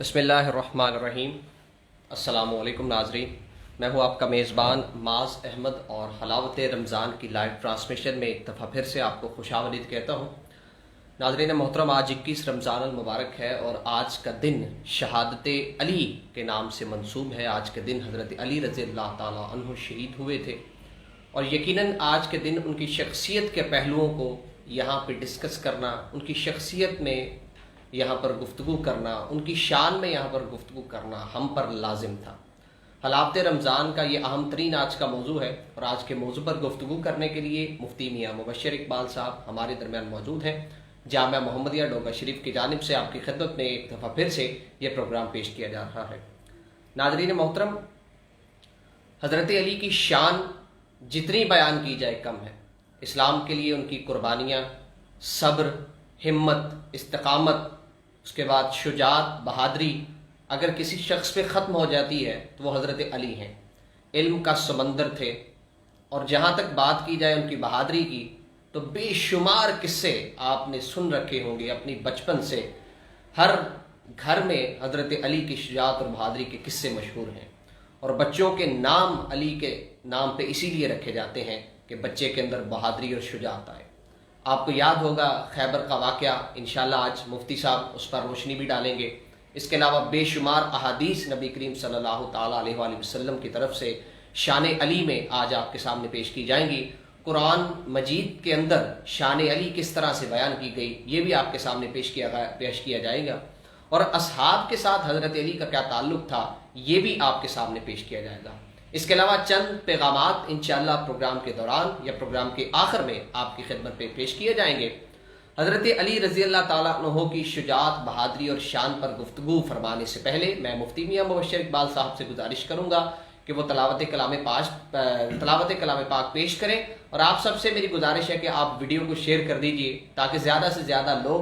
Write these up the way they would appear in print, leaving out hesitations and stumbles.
بسم اللہ الرحمن الرحیم۔ السلام علیکم ناظرین، میں ہوں آپ کا میزبان معاذ احمد اور حلاوت رمضان کی لائیو ٹرانسمیشن میں ایک دفعہ پھر سے آپ کو خوش آمدید کہتا ہوں۔ ناظرین محترم، آج 21 رمضان المبارک ہے اور آج کا دن شہادت علی کے نام سے منسوب ہے۔ آج کے دن حضرت علی رضی اللہ تعالیٰ عنہ شہید ہوئے تھے اور یقیناً آج کے دن ان کی شخصیت کے پہلوؤں کو یہاں پہ ڈسکس کرنا، ان کی شخصیت میں یہاں پر گفتگو کرنا، ان کی شان میں یہاں پر گفتگو کرنا ہم پر لازم تھا۔ حلاوت رمضان کا یہ اہم ترین آج کا موضوع ہے اور آج کے موضوع پر گفتگو کرنے کے لیے مفتی میاں مبشر اقبال صاحب ہمارے درمیان موجود ہیں۔ جامعہ محمدیہ ڈوگا شریف کی جانب سے آپ کی خدمت میں ایک دفعہ پھر سے یہ پروگرام پیش کیا جا رہا ہے۔ ناظرین محترم، حضرت علی کی شان جتنی بیان کی جائے کم ہے۔ اسلام کے لیے ان کی قربانیاں، صبر، ہمت، استقامت، اس کے بعد شجاعت، بہادری اگر کسی شخص پہ ختم ہو جاتی ہے تو وہ حضرت علی ہیں۔ علم کا سمندر تھے اور جہاں تک بات کی جائے ان کی بہادری کی تو بے شمار قصے آپ نے سن رکھے ہوں گے اپنی بچپن سے۔ ہر گھر میں حضرت علی کی شجاعت اور بہادری کے قصے مشہور ہیں اور بچوں کے نام علی کے نام پہ اسی لیے رکھے جاتے ہیں کہ بچے کے اندر بہادری اور شجاعت آئے۔ آپ کو یاد ہوگا خیبر کا واقعہ، انشاءاللہ آج مفتی صاحب اس پر روشنی بھی ڈالیں گے۔ اس کے علاوہ بے شمار احادیث نبی کریم صلی اللہ تعالیٰ علیہ وآلہ وسلم کی طرف سے شان علی میں آج آپ کے سامنے پیش کی جائیں گی۔ قرآن مجید کے اندر شان علی کس طرح سے بیان کی گئی یہ بھی آپ کے سامنے پیش کیا جائے گا، اور اصحاب کے ساتھ حضرت علی کا کیا تعلق تھا یہ بھی آپ کے سامنے پیش کیا جائے گا۔ اس کے علاوہ چند پیغامات انشاءاللہ پروگرام کے دوران یا پروگرام کے آخر میں آپ کی خدمت پہ پیش کیے جائیں گے۔ حضرت علی رضی اللہ تعالیٰ عنہ کی شجاعت، بہادری اور شان پر گفتگو فرمانے سے پہلے میں مفتی میاں مبشر اقبال صاحب سے گزارش کروں گا کہ وہ تلاوت کلام پاک پیش کریں، اور آپ سب سے میری گزارش ہے کہ آپ ویڈیو کو شیئر کر دیجئے تاکہ زیادہ سے زیادہ لوگ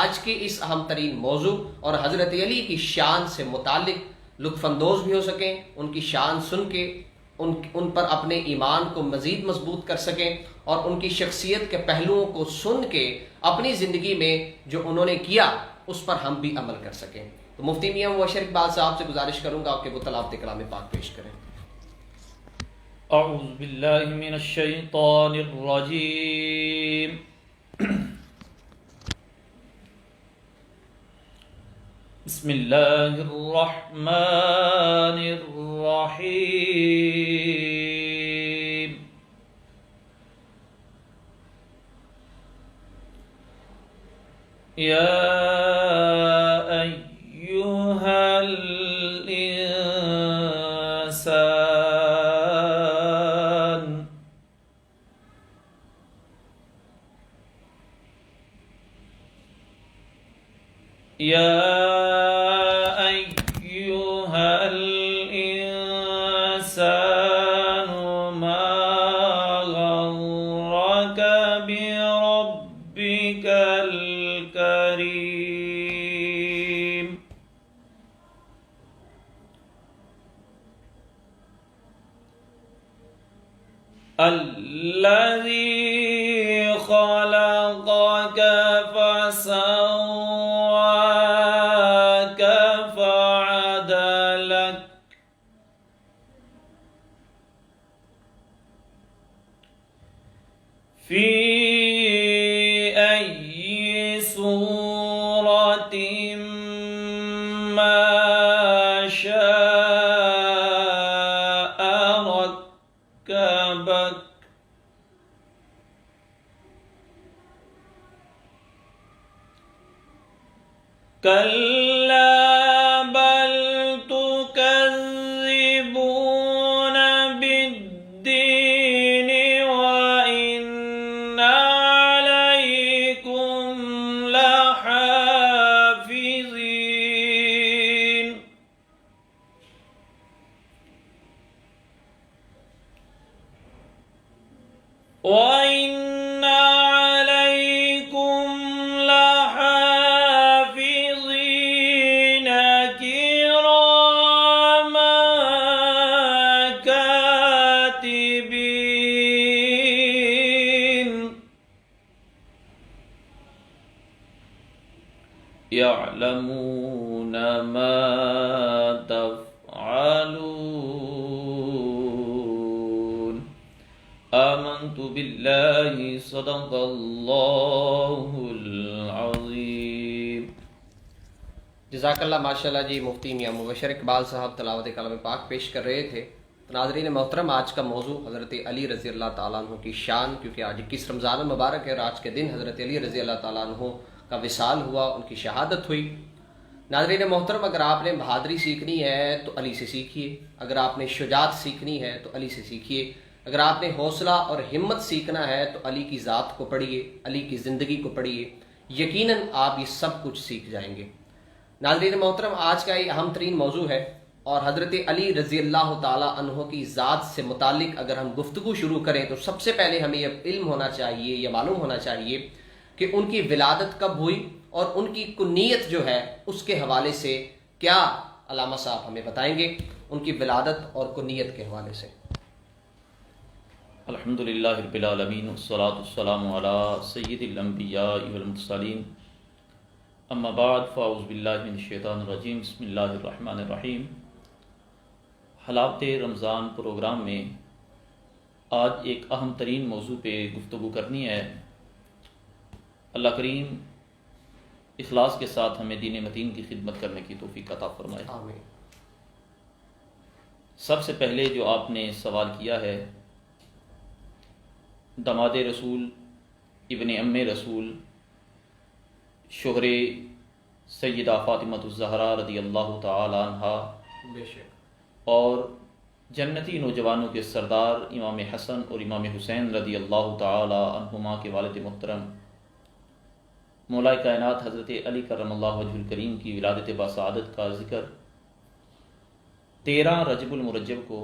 آج کے اس اہم ترین موضوع اور حضرت علی کی شان سے متعلق لطف اندوز بھی ہو سکیں، ان کی شان سن کے ان پر اپنے ایمان کو مزید مضبوط کر سکیں اور ان کی شخصیت کے پہلوؤں کو سن کے اپنی زندگی میں جو انہوں نے کیا اس پر ہم بھی عمل کر سکیں۔ تو مفتی میاں مبشر اقبال صاحب سے گزارش کروں گا کہ وہ تلاوت کلام پاک پیش کریں۔ اعوذ باللہ من الشیطان الرجیم۔ بسم اللہ الرحمن الرحیم۔ یا ایہا الانسان یا الذي خلقك فسواك فعدلك في أي صورة ما شاء ركبك كلا بل تكذبون بالدين وإن عليكم لحافظين وإن عليكم لحافظين كراما كاتبين يعلمون ما تفعلون آمنت بالله صدق الله العظيم. جزاک اللہ. ماشاء اللہ جی. مفتی میاں مبشر اقبال صاحب تلاوت کلام پاک پیش کر رہے تھے. ناظرین محترم، آج کا موضوع حضرت علی رضی اللہ تعالیٰ عنہ کی شان، کیونکہ آج 21 رمضان المبارک ہے اور آج کے دن حضرت علی رضی اللہ تعالیٰ عنہ کا وصال ہوا، ان کی شہادت ہوئی. ناظرین محترم، اگر آپ نے بہادری سیکھنی ہے تو علی سے سیکھیے، اگر آپ نے شجاعت سیکھنی ہے تو علی سے سیکھیے، اگر آپ نے حوصلہ اور ہمت سیکھنا ہے تو علی کی ذات کو پڑھیے، علی کی زندگی کو پڑھیے، یقیناً آپ یہ سب کچھ سیکھ جائیں گے. ناظرین محترم، آج کا یہ اہم ترین موضوع ہے اور حضرت علی رضی اللہ تعالیٰ عنہ کی ذات سے متعلق اگر ہم گفتگو شروع کریں تو سب سے پہلے ہمیں یہ علم ہونا چاہیے، یہ معلوم ہونا چاہیے کہ ان کی ولادت کب ہوئی اور ان کی کنیت جو ہے اس کے حوالے سے کیا علامہ صاحب ہمیں بتائیں گے، ان کی ولادت اور کنیت کے حوالے سے. الحمدللہ رب العالمین والصلاة والسلام علی سید الانبیاء والمرسلین. اما بعد فاعوذ باللہ من الشیطان الرجیم. بسم اللہ الرحمن الرحیم. حلاوت رمضان پروگرام میں آج ایک اہم ترین موضوع پہ گفتگو کرنی ہے. اللہ کریم اخلاص کے ساتھ ہمیں دین متین کی خدمت کرنے کی توفیق عطا فرمائے. آمین. سب سے پہلے جو آپ نے سوال کیا ہے، داماد رسول، ابن ام رسول، شوہر سیدہ فاطمہ الزہرا رضی اللہ تعالی عنہا، بے شک، اور جنتی نوجوانوں کے سردار امام حسن اور امام حسین رضی اللہ تعالی عنہما کے والد محترم مولا کائنات حضرت علی کرم اللہ وجہ الکریم کی ولادت باسعادت کا ذکر 13 رجب المرجب کو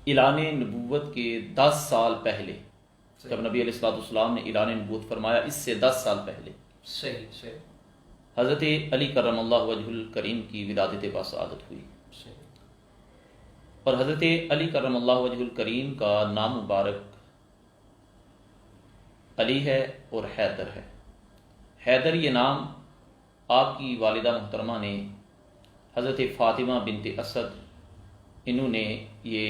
اعلان نبوت کے 10 سال پہلے، جب نبی علیہ السلام نے اعلان نبوت فرمایا، اس سے 10 سال پہلے صحیح صحیح حضرت علی کرم اللہ وجہ الکریم کی ولادت باسعادت ہوئی. صحیح. اور حضرت علی کرم اللہ وجہ الکریم کا نام مبارک علی ہے اور حیدر ہے. حیدر یہ نام آپ کی والدہ محترمہ نے حضرت فاطمہ بنت اسد، انہوں نے یہ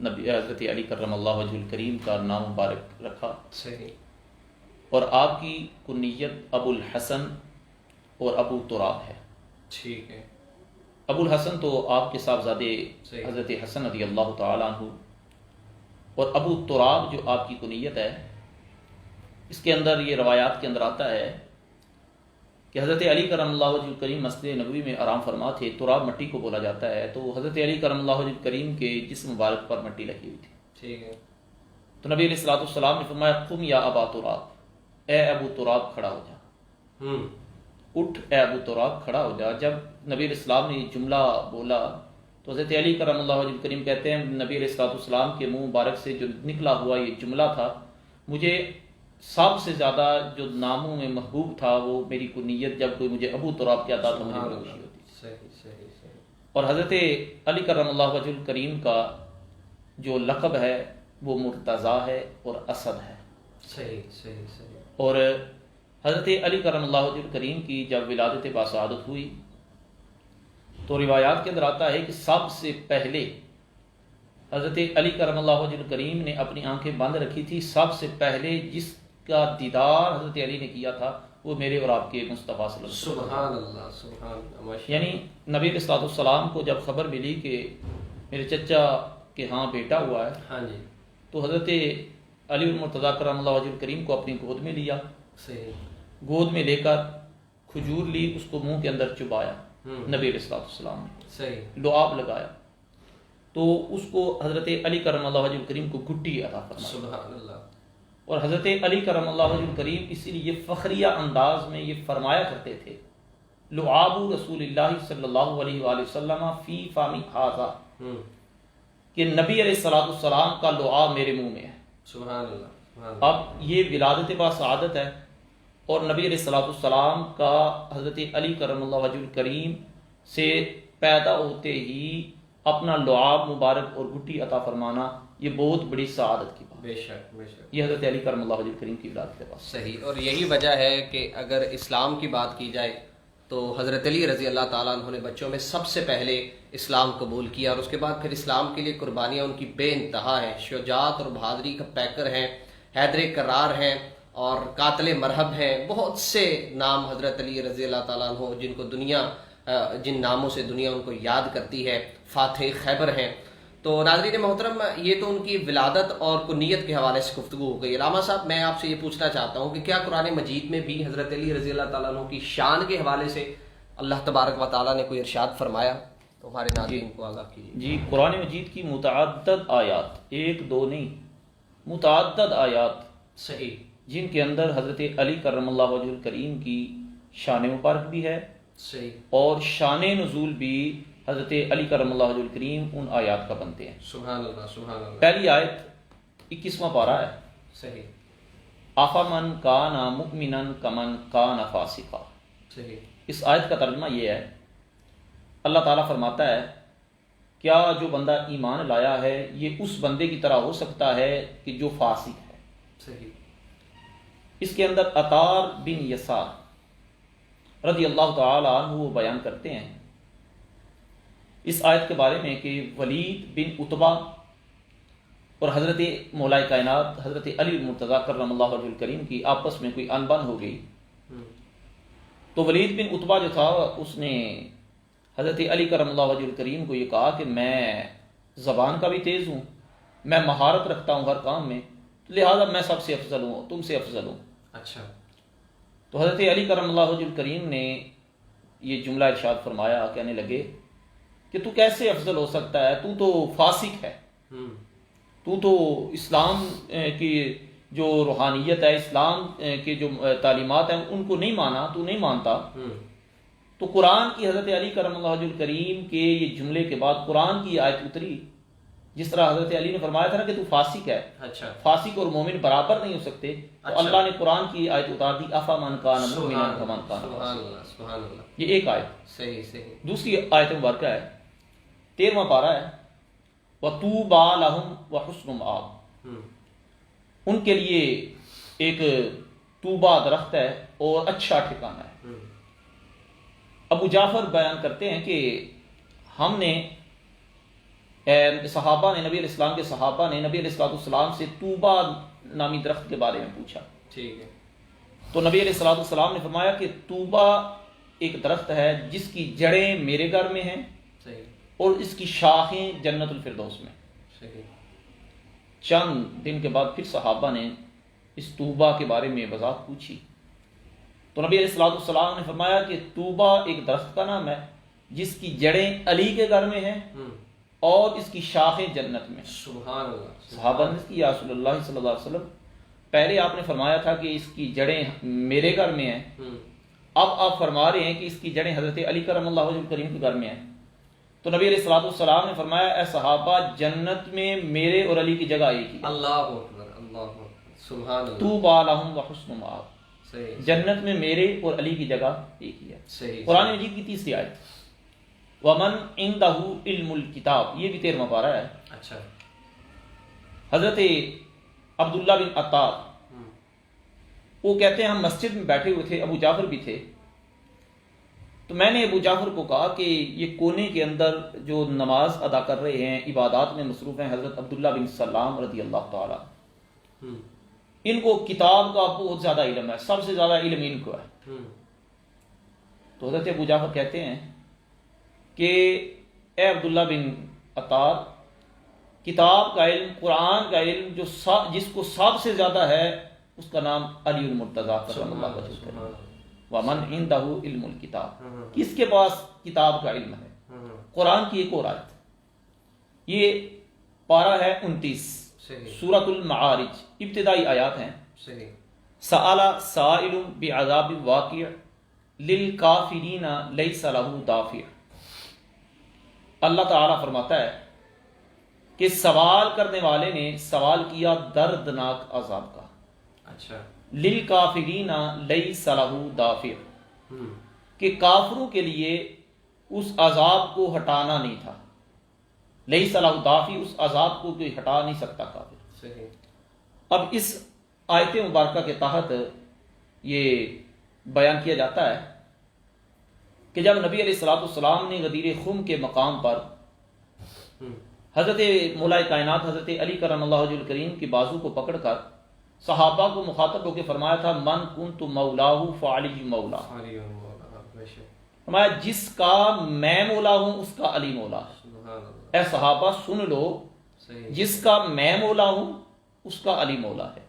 نبی حضرت علی کرم اللہ وجہ الکریم کا نام مبارک رکھا. صحیح. اور آپ کی کنیت ابو الحسن اور ابو تراب ہے. ٹھیک ہے. ابو الحسن تو آپ کے صاحبزادے صحیح. حضرت حسن رضی اللہ تعالیٰ عنہ، اور ابو تراب جو آپ کی کنیت ہے، اس کے اندر یہ روایات کے اندر آتا ہے کہ حضرت علی کرم اللہ وجہ الکریم مسجد نبوی میں آرام فرما تھے. تراب مٹی کو بولا جاتا ہے، تو حضرت علی کرم اللہ وجہ الکریم کے جسم مبارک پر مٹی لگی ہوئی تھی. ٹھیک ہے. تو نبی علیہ السلام نے فرمایا، قم یا ابا تراب، اے ابو تراب کھڑا ہو جا. اٹھ اے ابو تراب کھڑا ہو جا. جب نبی علیہ السلام نے یہ جملہ بولا تو حضرت علی کرم اللہ وجہ الکریم کہتے ہیں، نبی علیہ السلام کے منہ مبارک سے جو نکلا ہوا یہ جملہ تھا، مجھے سب سے زیادہ جو ناموں میں محبوب تھا وہ میری کنیت، جب کوئی مجھے ابو تراب کہتا تو مجھے بڑی خوشی ہوتی. صحیح صحیح صحیح. اور حضرت علی کرم اللہ وجہ الکریم کا جو لقب ہے وہ مرتضیٰ ہے اور اسد ہے. صحیح صحیح صحیح. اور حضرت علی کرم اللہ وجہ الکریم کی جب ولادت باسعادت ہوئی تو روایات کے اندر آتا ہے کہ سب سے پہلے حضرت علی کرم اللہ وجہ الکریم نے اپنی آنکھیں بند رکھی تھی. سب سے پہلے جس کا دیدار حضرت علی نے کیا تھا وہ میرے اور آپ کے مصطفیٰ صلی اللہ علیہ وسلم. سبحان اللہ سبحان اللہ. یعنی نبی علیہ السلام کو جب خبر ملی کہ میرے چچا کے ہاں بیٹا ہوا ہے، ہاں جی، تو حضرت علی المرتضیٰ کرم اللہ وجہ الکریم کو اپنی گود میں لیا. صحیح. گود میں لے کر کھجور لی، اس کو منہ کے اندر چبایا نبی علیہ السلام نے. صحیح. لعاب لگایا تو اس کو حضرت علی کرم اللہ وجہ الکریم کو گٹی عطا فرمائی. سبحان اللہ. اور حضرت علی کرم اللہ وجہ الکریم اسی لیے فخریہ انداز میں یہ فرمایا کرتے تھے، لعاب رسول اللہ صلی اللہ علیہ وآلہ وسلم فی فامی ھذا، کہ نبی علیہ السلام کا لعاب میرے منہ میں ہے. سبحان اللہ. اب یہ ولادت باسعادت ہے اور نبی علیہ السلام کا حضرت علی کرم اللہ وجہ الکریم سے پیدا ہوتے ہی اپنا لعاب مبارک اور گٹی عطا فرمانا یہ بہت بڑی سعادت کی بات. بے شک بے شک. یہ حضرت علی کرم اللہ وجہ الکریم کی ولادت کے پاس. صحیح. اور یہی وجہ ہے کہ اگر اسلام کی بات کی جائے تو حضرت علی رضی اللہ تعالیٰ عنہ نے بچوں میں سب سے پہلے اسلام قبول کیا، اور اس کے بعد پھر اسلام کے لیے قربانیاں ان کی بے انتہا ہیں، شجاعت اور بہادری کا پیکر ہیں، حیدر کرار ہیں اور قاتل مرحب ہیں۔ بہت سے نام حضرت علی رضی اللہ تعالیٰ عنہ جن کو دنیا جن ناموں سے دنیا ان کو یاد کرتی ہے، فاتح خیبر ہیں۔ تو ناظرین محترم، یہ تو ان کی ولادت اور کنیت کے حوالے سے گفتگو ہو گئی۔ علامہ صاحب، میں آپ سے یہ پوچھنا چاہتا ہوں کہ کیا قرآن مجید میں بھی حضرت علی رضی اللہ تعالیٰ عنہ کی شان کے حوالے سے اللہ تبارک و تعالیٰ نے کوئی ارشاد فرمایا؟ تو ہمارے ناظرین کو آگاہ کیجیے۔ جی، قرآن مجید کی متعدد آیات، ایک دو نہیں، متعدد آیات صحیح، جن کے اندر حضرت علی کرم اللہ وجہ الکریم کی شان مبارک بھی ہے، صحیح، اور شان نزول بھی حضرت علی کرم اللہ وجہ الکریم ان آیات کا بنتے ہیں۔ سبحان اللہ، سبحان اللہ۔ پہلی آیت 21واں پارہ ہے، صحیح، آفامن کان مؤمنا کمن کان فاسقا۔ صحیح، اس آیت کا ترجمہ یہ ہے، اللہ تعالیٰ فرماتا ہے کیا جو بندہ ایمان لایا ہے یہ اس بندے کی طرح ہو سکتا ہے کہ جو فاسق ہے۔ صحیح، اس کے اندر عطار بن یسار رضی اللہ تعالی عنہ وہ بیان کرتے ہیں اس آیت کے بارے میں کہ ولید بن عتبہ اور حضرت مولا کائنات حضرت علی المرتضیٰ کرم اللہ وجہ الکریم کی آپس میں کوئی انبن ہو گئی، تو ولید بن عتبہ جو تھا اس نے حضرت علی کرم اللہ وجہ الکریم کو یہ کہا کہ میں زبان کا بھی تیز ہوں، میں مہارت رکھتا ہوں ہر کام میں، لہذا میں سب سے افضل ہوں، تم سے افضل ہوں۔ اچھا، تو حضرت علی کرم اللہ وجہ الکریم نے یہ جملہ ارشاد فرمایا، کہنے لگے کہ تو کیسے افضل ہو سکتا ہے، تو تو فاسق ہے، تو تو اسلام کی جو روحانیت ہے، اسلام کی جو تعلیمات ہیں ان کو نہیں مانا، تو نہیں مانتا۔ تو قرآن کی حضرت علی کرم اللہ وجہ الکریم کے یہ جملے کے بعد قرآن کی آیت اتری، جس طرح حضرت علی نے فرمایا تھا نا کہ تو فاسق ہے، اچھا، فاسق اور مومن برابر نہیں ہو سکتے، تو اچھا، اللہ نے قرآن کی آیت اتار دی، افامن کان مؤمنا سبحان کمن اللہ، کان سبحان فاسقا۔ اللہ، سبحان اللہ، یہ ایک آیت۔ صحیح، صحیح، دوسری آیت مبارکہ ہے 13واں پارہ ہے، وَطُوبَى لَهُمْ وَحُسْنُ مآب۔ ان کے لیے ایک طوبہ درخت ہے اور اچھا ٹھکانہ ہے۔ ابو جعفر بیان کرتے ہیں کہ ہم نے صحابہ نے نبی علیہ السلام کے صحابہ نے نبی علیہ السلام سے طوبہ نامی درخت کے بارے میں پوچھا، ٹھیک ہے، تو نبی علیہ السلام نے فرمایا کہ طوبہ ایک درخت ہے جس کی جڑیں میرے گھر میں ہیں صحیح، اور اس کی شاخیں جنت الفردوس میں۔ صحیح، چند دن کے بعد پھر صحابہ نے اس طوبہ کے بارے میں وضاحت پوچھی، تو نبی علیہ السلام نے فرمایا کہ طوبہ ایک درخت کا نام ہے جس کی جڑیں علی کے گھر میں ہیں اور اس کی شاخیں جنت میں۔ سبحان اللہ، صحابہ نے کی یا رسول اللہ صلی اللہ علیہ وسلم، پہلے آپ نے فرمایا تھا کہ اس کی جڑیں میرے گھر میں ہیں، اب آپ فرما رہے ہیں کہ اس کی جڑیں حضرت علی کرم اللہ وجہ الکریم کے گھر میں ہیں۔ تو نبی علیہ السلام نے فرمایا اے صحابہ، جنت میں میرے اور علی کی جگہ ایک ہی ہے، اللہ اکبر، اللہ اکبر، سبحان اللہ، طوبیٰ لہم وحسن مآب، صحیح، جنت میں میرے اور علی کی جگہ ایک ہی ہے۔ صحیح، قرآن مجید کی تیسری آیت وَمَنْ عِنْدَهُ علم الکتاب، یہ بھی 13واں پارہ ہے۔ اچھا، حضرت عبداللہ بن عطار وہ کہتے ہیں ہم مسجد میں بیٹھے ہوئے تھے، ابو جعفر بھی تھے، تو میں نے ابو جعفر کو کہا کہ یہ کونے کے اندر جو نماز ادا کر رہے ہیں، عبادات میں مصروف ہیں، حضرت عبداللہ بن سلام رضی اللہ تعالیٰ، ان کو کتاب کا بہت زیادہ علم ہے، سب سے زیادہ علم ان کو ہے۔ تو حضرت ابو جعفر کہتے ہیں کہ اے عبداللہ بن عطار، کتاب کا علم، قرآن کا علم جو جس کو سب سے زیادہ ہے اس کا نام علی المرتضیٰ کرم اللہ وجہ الکریم۔ وَمَنْ عِنْدَهُ علم الکتاب، کس کے پاس کتاب کا علم ہے؟ قرآن کی ایک اور آیت، یہ پارہ ہے 29، سورۃ المعارج، ابتدائی آیات ہیں۔ سأل سائل بعذاب واقع للکافرین لیس لہ دافع۔ اللہ تعالیٰ فرماتا ہے کہ سوال کرنے والے نے سوال کیا دردناک عذاب کا، اچھا، للکافرین لیس لہ دافع، کہ کافروں کے لیے اس عذاب کو ہٹانا نہیں تھا، لیس لہ دافع، اس عذاب کو کوئی ہٹا نہیں سکتا کافر۔ صحیح، اب اس آیت مبارکہ کے تحت یہ بیان کیا جاتا ہے کہ جب نبی علیہ الصلوۃ والسلام نے غدیر خم کے مقام پر حضرت مولا کائنات حضرت علی کرم اللہ وجہ الکریم کی بازو کو پکڑ کر صحابہ کو مخاطب ہو کے فرمایا تھا من کنت مولاہ فعلی مولا، فرمایا جس کا میں مولا ہوں اس کا علی مولا ہے۔ اے صحابہ سن لو، جس کا میں مولا ہوں اس کا علی مولا ہے۔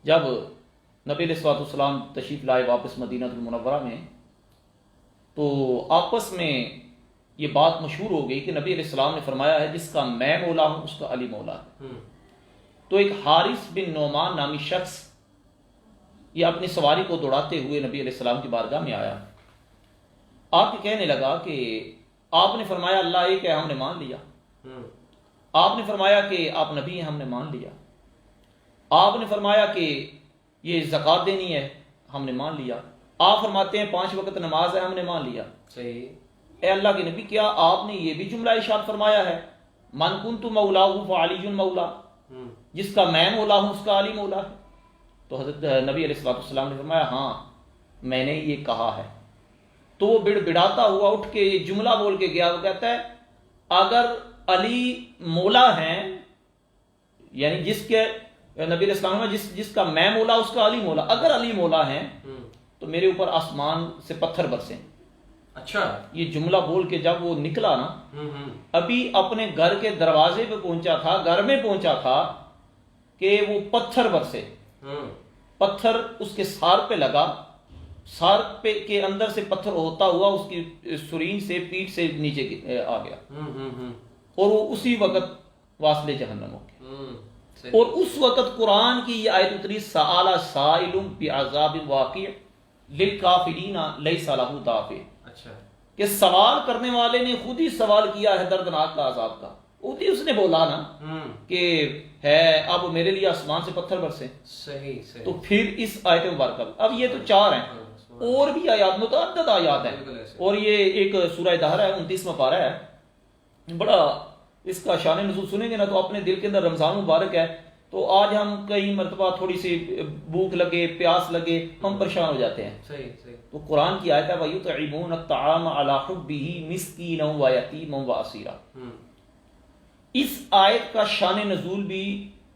جب نبی علیہ الصلوۃ والسلام تشریف لائے واپس مدینہ المنورہ میں، تو آپس میں یہ بات مشہور ہو گئی کہ نبی علیہ السلام نے فرمایا ہے جس کا میں مولا ہوں اس کا علی مولا ہے۔ تو ایک حارث بن نعمان نامی شخص یہ اپنی سواری کو دوڑاتے ہوئے نبی علیہ السلام کی بارگاہ میں آیا، آپ کے کہنے لگا کہ آپ نے فرمایا اللہ ایک ہے، ہم نے مان لیا۔ آپ نے فرمایا کہ آپ نبی ہیں، ہم نے مان لیا۔ آپ نے فرمایا کہ یہ زکوٰۃ دینی ہے، ہم نے مان لیا۔ آپ فرماتے ہیں 5 وقت نماز ہے، ہم نے مان لیا۔ صحیح۔ اے اللہ کے نبی کیا آپ نے یہ بھی جملہ ارشاد فرمایا ہے من کنت مولاہ فعلی مولا، جس کا میں مولا ہوں اس کا علی مولا ہے؟ تو حضرت نبی علیہ الصلوۃ والسلام نے فرمایا ہاں میں نے یہ کہا ہے۔ تو وہ بڑبڑاتا ہوا اٹھ کے یہ جملہ بول کے گیا، وہ کہتا ہے اگر علی مولا ہیں، یعنی جس کے نبی علیہ السلام نے جس کا میں مولا اس کا علی مولا، اگر علی مولا ہیں تو میرے اوپر آسمان سے پتھر برسیں۔ اچھا، یہ جملہ بول کے جب وہ نکلا نا، ابھی اپنے گھر کے دروازے پہ پہنچا تھا، گھر میں پہنچا تھا کہ وہ پتھر برسے۔ پتھر اس کے سار پہ لگا، سار پہ کے اندر سے پتھر ہوتا ہوا اس کی سرین سے پیٹھ سے نیچے آ گیا، اور وہ اسی وقت واصل جہنم ہو گیا۔ اور اس وقت قرآن کی یہ آیت اتری سأل سائل بعذاب واقع للکافرین لیس لہ دافع، کہ سوال کرنے والے نے خود ہی سوال کیا ہے دردناک کا عذاب کا۔ اس نے بولا نا کہ ہے اب میرے لیے آسمان سے پتھر برسے۔ صحیح۔ تو پھر اس آیت مبارکہ، اب یہ تو 4 ہیں، اور بھی آیات متعدد آیات ہیں، اور یہ ایک سورہ دہر ہے، 29واں پارہ ہے۔ بڑا اس کا شان نزول سنیں گے نا تو اپنے دل کے اندر رمضان مبارک ہے تو آج ہم کئی مرتبہ تھوڑی سی بھوک لگے، پیاس لگے، ہم پریشان ہو جاتے ہیں۔ صحیح۔ تو قرآن کی آیت ہے وَيُطْعِمُونَ الطَّعَامَ عَلَىٰ حُبِّهِ مِسْكِينًا وَيَتِيمًا وَأَسِيرًا۔ اس آیت کا شان نزول بھی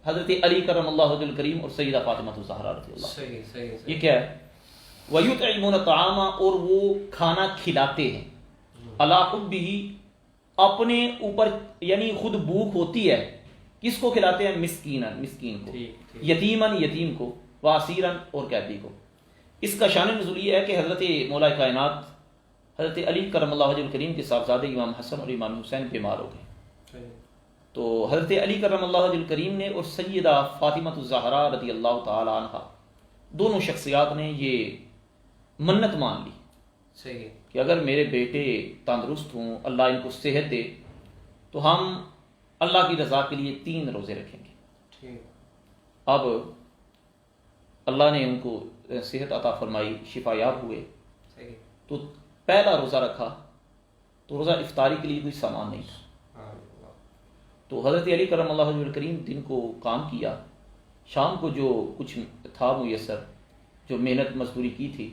حضرت علی کرم اللہ وجہ الکریم اور سیدہ فاطمہ الزہرا رضی اللہ۔ صحیح۔ یہ کیا ہے؟ وَيُطْعِمُونَ الطَّعَامَ، اور وہ کھانا کھلاتے ہیں، عَلَىٰ حُبِّهِ، اپنے اوپر، یعنی خود بھوک ہوتی ہے، کس کو کھلاتے ہیں؟ مسکیناً، مسکین کو، یتیماً، یتیم کو، واسیراً، اور قیدی کو۔ اس کا شان نزول یہ ہے کہ حضرت مولا کائنات حضرت علی کرم اللہ وجہ الکریم کے صاحبزادے امام حسن اور امام حسین بیمار ہو گئے، تو حضرت علی کرم اللہ وجہ الکریم نے اور سیدہ فاطمہ الزہرا رضی اللہ تعالی عنہ، دونوں شخصیات نے یہ منت مان لی کہ اگر میرے بیٹے تندرست ہوں، اللہ ان کو صحت دے، تو ہم اللہ کی رضا کے لیے 3 روزے رکھیں گے۔ اب اللہ نے ان کو صحت عطا فرمائی، شفا یاب ہوئے، تو پہلا روزہ رکھا تو روزہ افطاری کے لیے کوئی سامان نہیں تھا، تو حضرت علی کرم اللہ وجہ الکریم دن کو کام کیا، شام کو جو کچھ تھا میسر، جو محنت مزدوری کی تھی،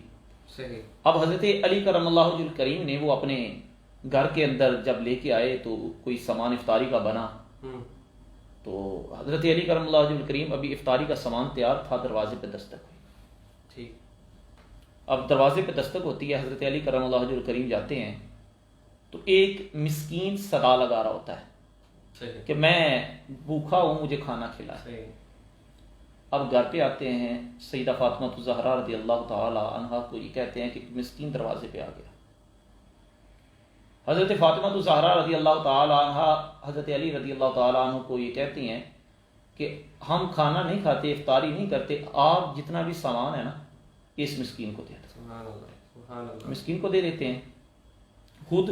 اب حضرت علی کرم اللہ وجہ الکریم نے وہ اپنے گھر کے اندر جب لے کے آئے تو کوئی سامان افطاری کا بنا، تو حضرت علی کرم اللہ وجہ الکریم ابھی افطاری کا سامان تیار تھا، دروازے پہ دستک ہوئی۔ اب دروازے پہ دستک ہوتی ہے، حضرت علی کرم اللہ وجہ الکریم جاتے ہیں تو ایک مسکین صدا لگا رہا ہوتا ہے کہ میں بھوکا ہوں، مجھے کھانا کھلائے۔ اب گھر پہ آتے ہیں، سیدہ فاطمہ الزہرا رضی اللہ تعالی عنہا کو یہ کہتے ہیں کہ مسکین دروازے پہ آ گیا۔ حضرت فاطمہ الزہرا رضی اللہ تعالی عنہا حضرت علی رضی اللہ تعالی عنہ کو یہ کہتی ہیں کہ ہم کھانا نہیں کھاتے، افطاری نہیں کرتے، آپ جتنا بھی سامان ہے نا اس مسکین کو دے دو۔ مسکین کو دے دیتے ہیں، خود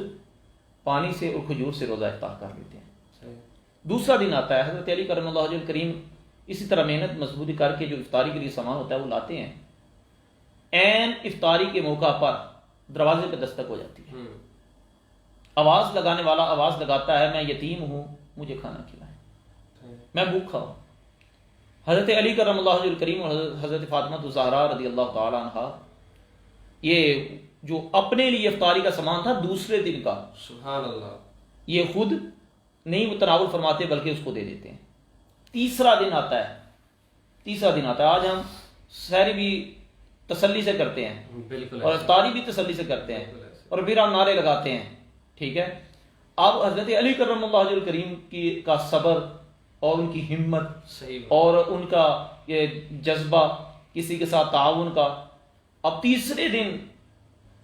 پانی سے اور کھجور سے روزہ افطار کر لیتے ہیں۔ دوسرا دن آتا ہے، حضرت علی کرم اللہ وجہ الکریم اسی طرح محنت مضبوطی کر کے جو افطاری کے لیے سامان ہوتا ہے وہ لاتے ہیں، عین افطاری کے موقع پر دروازے پہ دستک ہو جاتی ہے، آواز لگانے والا آواز لگاتا ہے میں یتیم ہوں، مجھے کھانا کھلائیں، میں بھوکا ہوں۔ حضرت علی کرم اللہ وجہ الکریم اور حضرت فاطمہ الزہرا رضی اللہ تعالی عنہا یہ جو اپنے لیے افطاری کا سامان تھا دوسرے دن کا، سبحان اللہ، یہ خود نہیں وہ تناول فرماتے بلکہ اس کو دے دیتے ہیں۔ تیسرا دن آتا ہے، آج ہم سحری بھی تسلی سے کرتے ہیں بالکل، اور افطاری بھی تسلی سے کرتے ہیں، اور پھر ہم نعرے لگاتے ہیں، ٹھیک ہے۔ اب حضرت علی کرم اللہ وجہ الکریم کا صبر اور ان کی ہمت صحیح، اور ان کا یہ جذبہ کسی کے ساتھ تعاون کا، اب تیسرے دن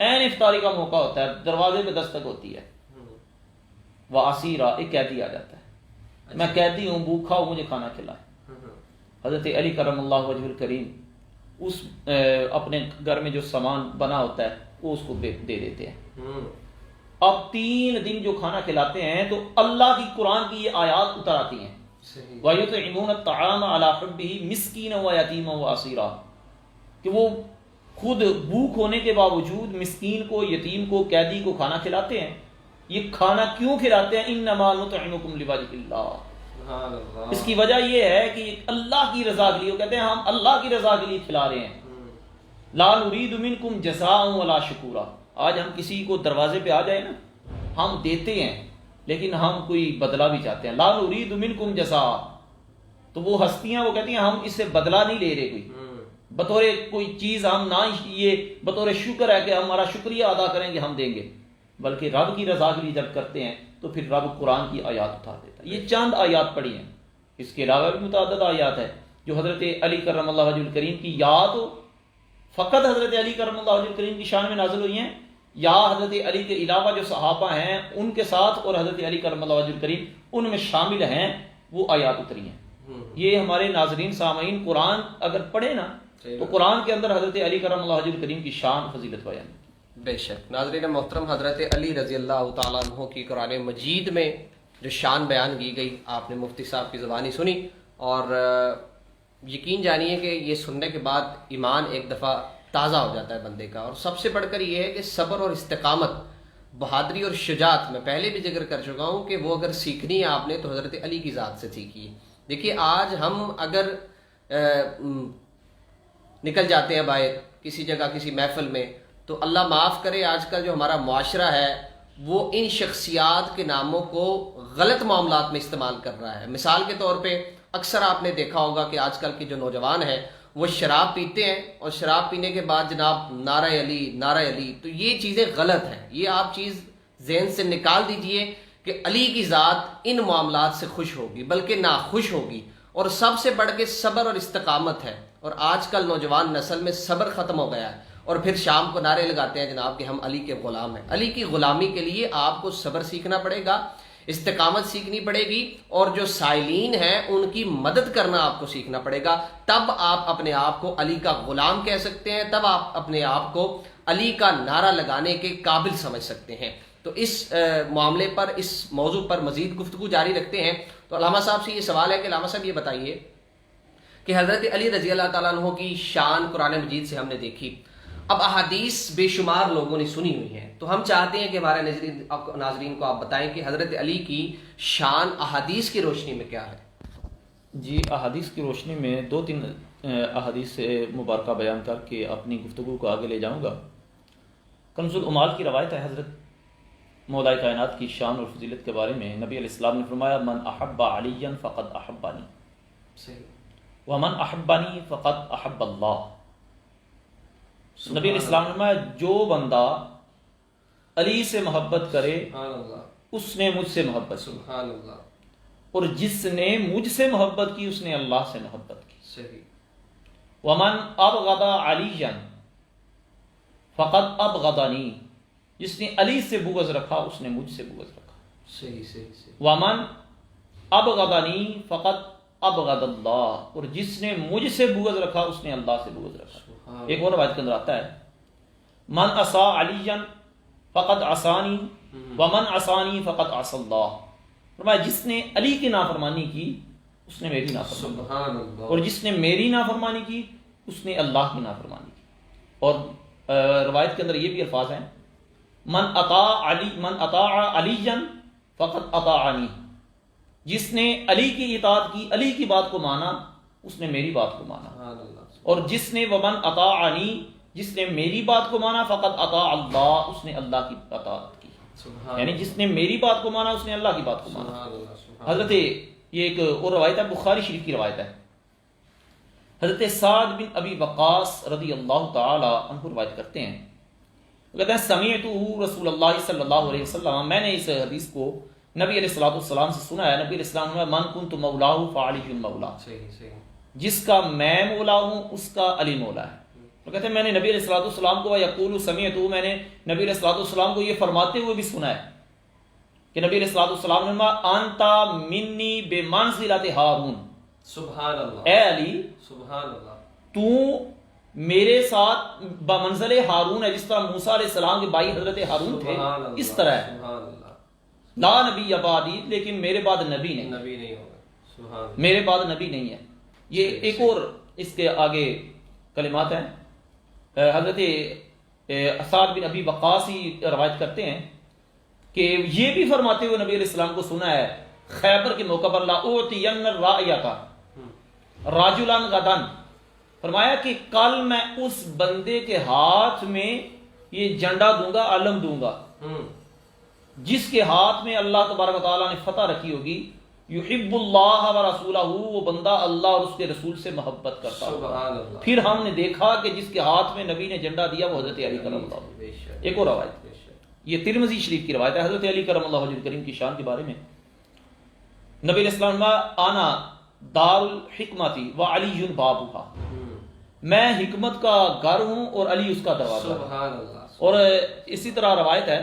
عین افطاری کا موقع ہوتا ہے، دروازے پہ دستک ہوتی ہے، وہ اسیرا ایک قیدی آ جاتا ہے، میں قیدی ہوں، بھوکھا ہوں، مجھے کھانا کھلائے۔ حضرت علی کرم اللہ وجہ الکریم اس اپنے گھر میں جو سامان بنا ہوتا ہے وہ اس کو دے دیتے ہیں۔ اب 3 دن جو کھانا کھلاتے ہیں تو اللہ کی قرآن کی یہ آیات اتر آتی ہیں، وَيُطْعِمُونَ الطَّعَامَ عَلَىٰ حُبِّهِ مِسْكِينًا وَيَتِيمًا وَأَسِيرًا، کہ وہ خود بھوک ہونے کے باوجود مسکین کو، یتیم کو، قیدی کو کھانا کھلاتے ہیں۔ یہ کھانا کیوں کھلاتے ہیں؟ انما نطعمکم لوجہ اللہ، اس کی وجہ یہ ہے کہ اللہ کی رضا کے لیے، وہ کہتے ہیں ہم اللہ کی رضا کے لیے کھلا رہے ہیں۔ لا نرید منکم جزاء ولا شکورا، آج ہم کسی کو دروازے پہ آ جائے نا، ہم دیتے ہیں لیکن ہم کوئی بدلہ بھی چاہتے ہیں۔ لا نرید منکم جزاء، تو وہ ہستیاں وہ کہتی ہیں ہم اس سے بدلہ نہیں لے رہے، کوئی بطور کوئی چیز ہم نہ، یہ بطور شکر ہے کہ ہمارا شکریہ ادا کریں گے، ہم دیں گے، بلکہ رب کی رضا کے لیے جب کرتے ہیں تو پھر رب قرآن کی آیات اتار دیتا ہے۔ یہ چند آیات پڑھی ہیں، اس کے علاوہ بھی متعدد آیات ہیں جو حضرت علی کرم اللہ وجہ الکریم کی یاد فقط حضرت علی کرم اللہ وجہ الکریم کی شان میں نازل ہوئی ہیں، یا حضرت علی کے علاوہ جو صحابہ ہیں ان کے ساتھ اور حضرت علی کرم اللہ وجہ الکریم ان میں شامل ہیں، وہ آیات اتری ہیں۔ یہ ہمارے ناظرین سامعین قرآن اگر پڑھے نا تو قرآن کے اندر حضرت علی کرم اللہ وجہ الکریم کی شان فضیلت بیان ہے۔ بے شک ناظرین محترم، حضرت علی رضی اللہ تعالیٰ عنہ کی قرآن مجید میں جو شان بیان کی گئی آپ نے مفتی صاحب کی زبانی سنی، اور یقین جانیے کہ یہ سننے کے بعد ایمان ایک دفعہ تازہ ہو جاتا ہے بندے کا۔ اور سب سے بڑھ کر یہ ہے کہ صبر اور استقامت، بہادری اور شجاعت، میں پہلے بھی ذکر کر چکا ہوں کہ وہ اگر سیکھنی ہے آپ نے تو حضرت علی کی ذات سے سیکھیے۔ دیکھیے آج ہم اگر نکل جاتے ہیں باہر کسی جگہ کسی محفل میں تو اللہ معاف کرے آج کل جو ہمارا معاشرہ ہے وہ ان شخصیات کے ناموں کو غلط معاملات میں استعمال کر رہا ہے۔ مثال کے طور پہ اکثر آپ نے دیکھا ہوگا کہ آج کل کے جو نوجوان ہیں وہ شراب پیتے ہیں، اور شراب پینے کے بعد جناب نعرہ علی نعرہ علی، تو یہ چیزیں غلط ہیں۔ یہ آپ چیز ذہن سے نکال دیجئے کہ علی کی ذات ان معاملات سے خوش ہوگی بلکہ ناخوش ہوگی، اور سب سے بڑھ کے صبر اور استقامت ہے۔ اور آج کل نوجوان نسل میں صبر ختم ہو گیا ہے، اور پھر شام کو نعرے لگاتے ہیں جناب کہ ہم علی کے غلام ہیں۔ علی کی غلامی کے لیے آپ کو صبر سیکھنا پڑے گا، استقامت سیکھنی پڑے گی، اور جو سائلین ہیں ان کی مدد کرنا آپ کو سیکھنا پڑے گا، تب آپ اپنے آپ کو علی کا غلام کہہ سکتے ہیں، تب آپ اپنے آپ کو علی کا نعرہ لگانے کے قابل سمجھ سکتے ہیں۔ تو اس معاملے پر، اس موضوع پر مزید گفتگو جاری رکھتے ہیں۔ تو علامہ صاحب سے یہ سوال ہے کہ علامہ صاحب یہ بتائیے کہ حضرت علی رضی اللہ تعالیٰ عنہ کی شان قرآن مجید سے ہم نے دیکھی، اب احادیث بے شمار لوگوں نے سنی ہوئی ہیں، تو ہم چاہتے ہیں کہ ہمارے ناظرین کو آپ بتائیں کہ حضرت علی کی شان احادیث کی روشنی میں کیا ہے؟ جی، احادیث کی روشنی میں 2-3 احادیث سے مبارکہ بیان کر کے اپنی گفتگو کو آگے لے جاؤں گا۔ کنز العمال کی روایت ہے حضرت مولا کائنات کی شان اور فضیلت کے بارے میں، نبی علیہ السلام نے فرمایا من احب علیًا فقد احبانی، ومن احبانی فقد احب اللہ۔ نبی علیہ السلام نے فرمایا جو بندہ علی سے محبت کرے اس نے مجھ سے محبت کی، اور جس نے مجھ سے محبت کی اس نے اللہ سے محبت کی۔ ومن ابغض علیًا فقد ابغضنی، جس نے علی سے بغض رکھا اس نے مجھ سے بغض رکھا۔ ومن ابغضنی فقد ابغض اللہ، اور جس نے مجھ سے بغض رکھا اس نے اللہ سے بغض رکھا۔ ایک اور روایت کے اندر آتا ہے من عصا علیًا فقد عصانی ومن عصانی فقد عصى اللہ، فرمایا جس نے علی کی نافرمانی کی اس نے میری نافرمانی کی، اور جس نے میری نافرمانی کی اس نے اللہ کی نافرمانی کی۔ اور روایت کے اندر یہ بھی الفاظ ہیں من اطاع علیًا فقد اطاعنی، جس نے علی کی اطاعت کی، علی کی بات کو مانا اس نے میری بات کو مانا، اور جس نے ومن اطاعنی جس نے میری بات کو مانا فقط اطاع اللہ، اس نے اللہ کی اطاعت کی. یعنی جس نے میری بات کو مانا اس نے اللہ کی بات کو مانا. حضرت یہ ایک اور روایت ہے، بخاری شریف کی روایت ہے. حضرت سعد بن ابی وقاص رضی اللہ تعالی عنہ روایت کرتے ہیں، کہتے ہیں سمعت رسول اللہ صلی اللہ علیہ وسلم، میں نے اس حدیث کو نبی علیہ الصلوۃ والسلام سے سنا ہے. نبی علیہ السلام نے من کنت مولاہ فعلی مولا، جس کا میں مولا ہوں اس کا علی مولا ہے. تو کہتے ہیں میں نے نبی علیہ الصلوۃ والسلام کو یقول سمعت، میں نے نبی علیہ الصلوۃ والسلام کو یہ فرماتے ہوئے بھی سنا ہے کہ نبی علیہ الصلوۃ والسلام نے فرمایا انت منی بمنزلۃ ہارون، سبحان اللہ، اے علی سبحان اللہ، تو میرے ساتھ بمنزل ہارون ہے، جس طرح موسیٰ علیہ السلام کے بھائی حضرت ہارون تھے اس طرح ہے. سبحان اللہ، لا نبی بعدی، لیکن میرے بعد نبی نہیں، نبی نہیں ہوگا، سبحان اللہ، میرے بعد نبی نہیں ہے. یہ ایک اور اس کے آگے کلمات ہیں. حضرت سعد بن ابی وقاص ہی روایت کرتے ہیں کہ یہ بھی فرماتے ہوئے نبی علیہ السلام کو سنا ہے خیبر کے موقع پر لا اعطین الرایۃ رجلا غدا، فرمایا کہ کل میں اس بندے کے ہاتھ میں یہ جھنڈا دوں گا، علم دوں گا، جس کے ہاتھ میں اللہ تبارک و تعالیٰ نے فتح رکھی ہوگی. یحب اللہ و رسولہ، وہ بندہ اللہ اور اس کے رسول سے محبت کرتا ہوگا. پھر ہم نے دیکھا کہ جس کے ہاتھ میں نبی نے جھنڈا دیا وہ حضرت علی کرم اللہ. ایک اور روایت، یہ ترمذی شریف کی روایت ہے، حضرت علی کرم اللہ وجہ کریم کی شان کے بارے میں. نبی علیہ السلام آنا دار الحکمتی و علی بابھا، میں حکمت کا گھر ہوں اور علی اس کا دروازہ. سبحان اللہ. اور اسی طرح روایت ہے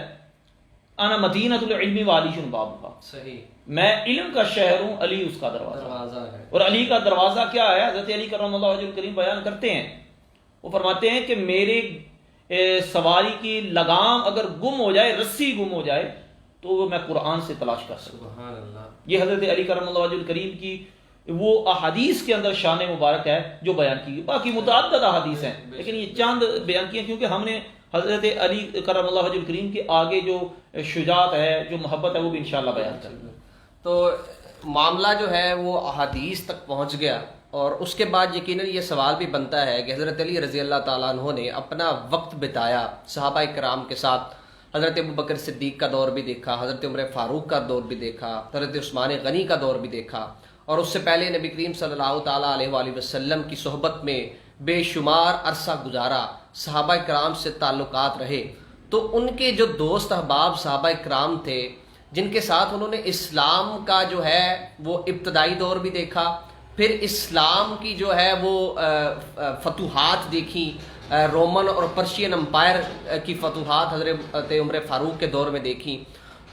انا مدینۃ العلم و علی بابھا، صحیح، میں علم کا شہر ہوں، علی اس کا دروازہ ہے. اور علی کا دروازہ کیا ہے؟ حضرت علی کرم اللہ وجہ کریم بیان کرتے ہیں، وہ فرماتے ہیں کہ میرے سواری کی لگام اگر گم ہو جائے، رسی گم ہو جائے تو وہ میں قرآن سے تلاش کر سکتا ہوں. سبحان اللہ. یہ حضرت علی کرم اللہ وجہ کریم کی وہ احادیث کے اندر شان مبارک ہے جو بیان کی. باقی متعدد احادیث ہیں لیکن یہ چاند بیان کی ہیں کیونکہ ہم نے حضرت علی کرم اللہ وجہ کریم کے آگے جو شجاعت ہے، جو محبت ہے، وہ بھی انشاءاللہ بیان کریں گے. تو معاملہ جو ہے وہ احادیث تک پہنچ گیا، اور اس کے بعد یقیناً یہ سوال بھی بنتا ہے کہ حضرت علی رضی اللہ تعالیٰ عنہ نے اپنا وقت بتایا صحابہ کرام کے ساتھ. حضرت ابو بکر صدیق کا دور بھی دیکھا، حضرت عمر فاروق کا دور بھی دیکھا، حضرت عثمان غنی کا دور بھی دیکھا، اور اس سے پہلے نبی کریم صلی اللہ تعالیٰ علیہ وآلہ وسلم کی صحبت میں بے شمار عرصہ گزارا، صحابہ کرام سے تعلقات رہے. تو ان کے جو دوست احباب صحابہ کرام تھے جن کے ساتھ انہوں نے اسلام کا جو ہے وہ ابتدائی دور بھی دیکھا، پھر اسلام کی جو ہے وہ فتوحات دیکھی، رومن اور پرشین امپائر کی فتوحات حضرت عمر فاروق کے دور میں دیکھی.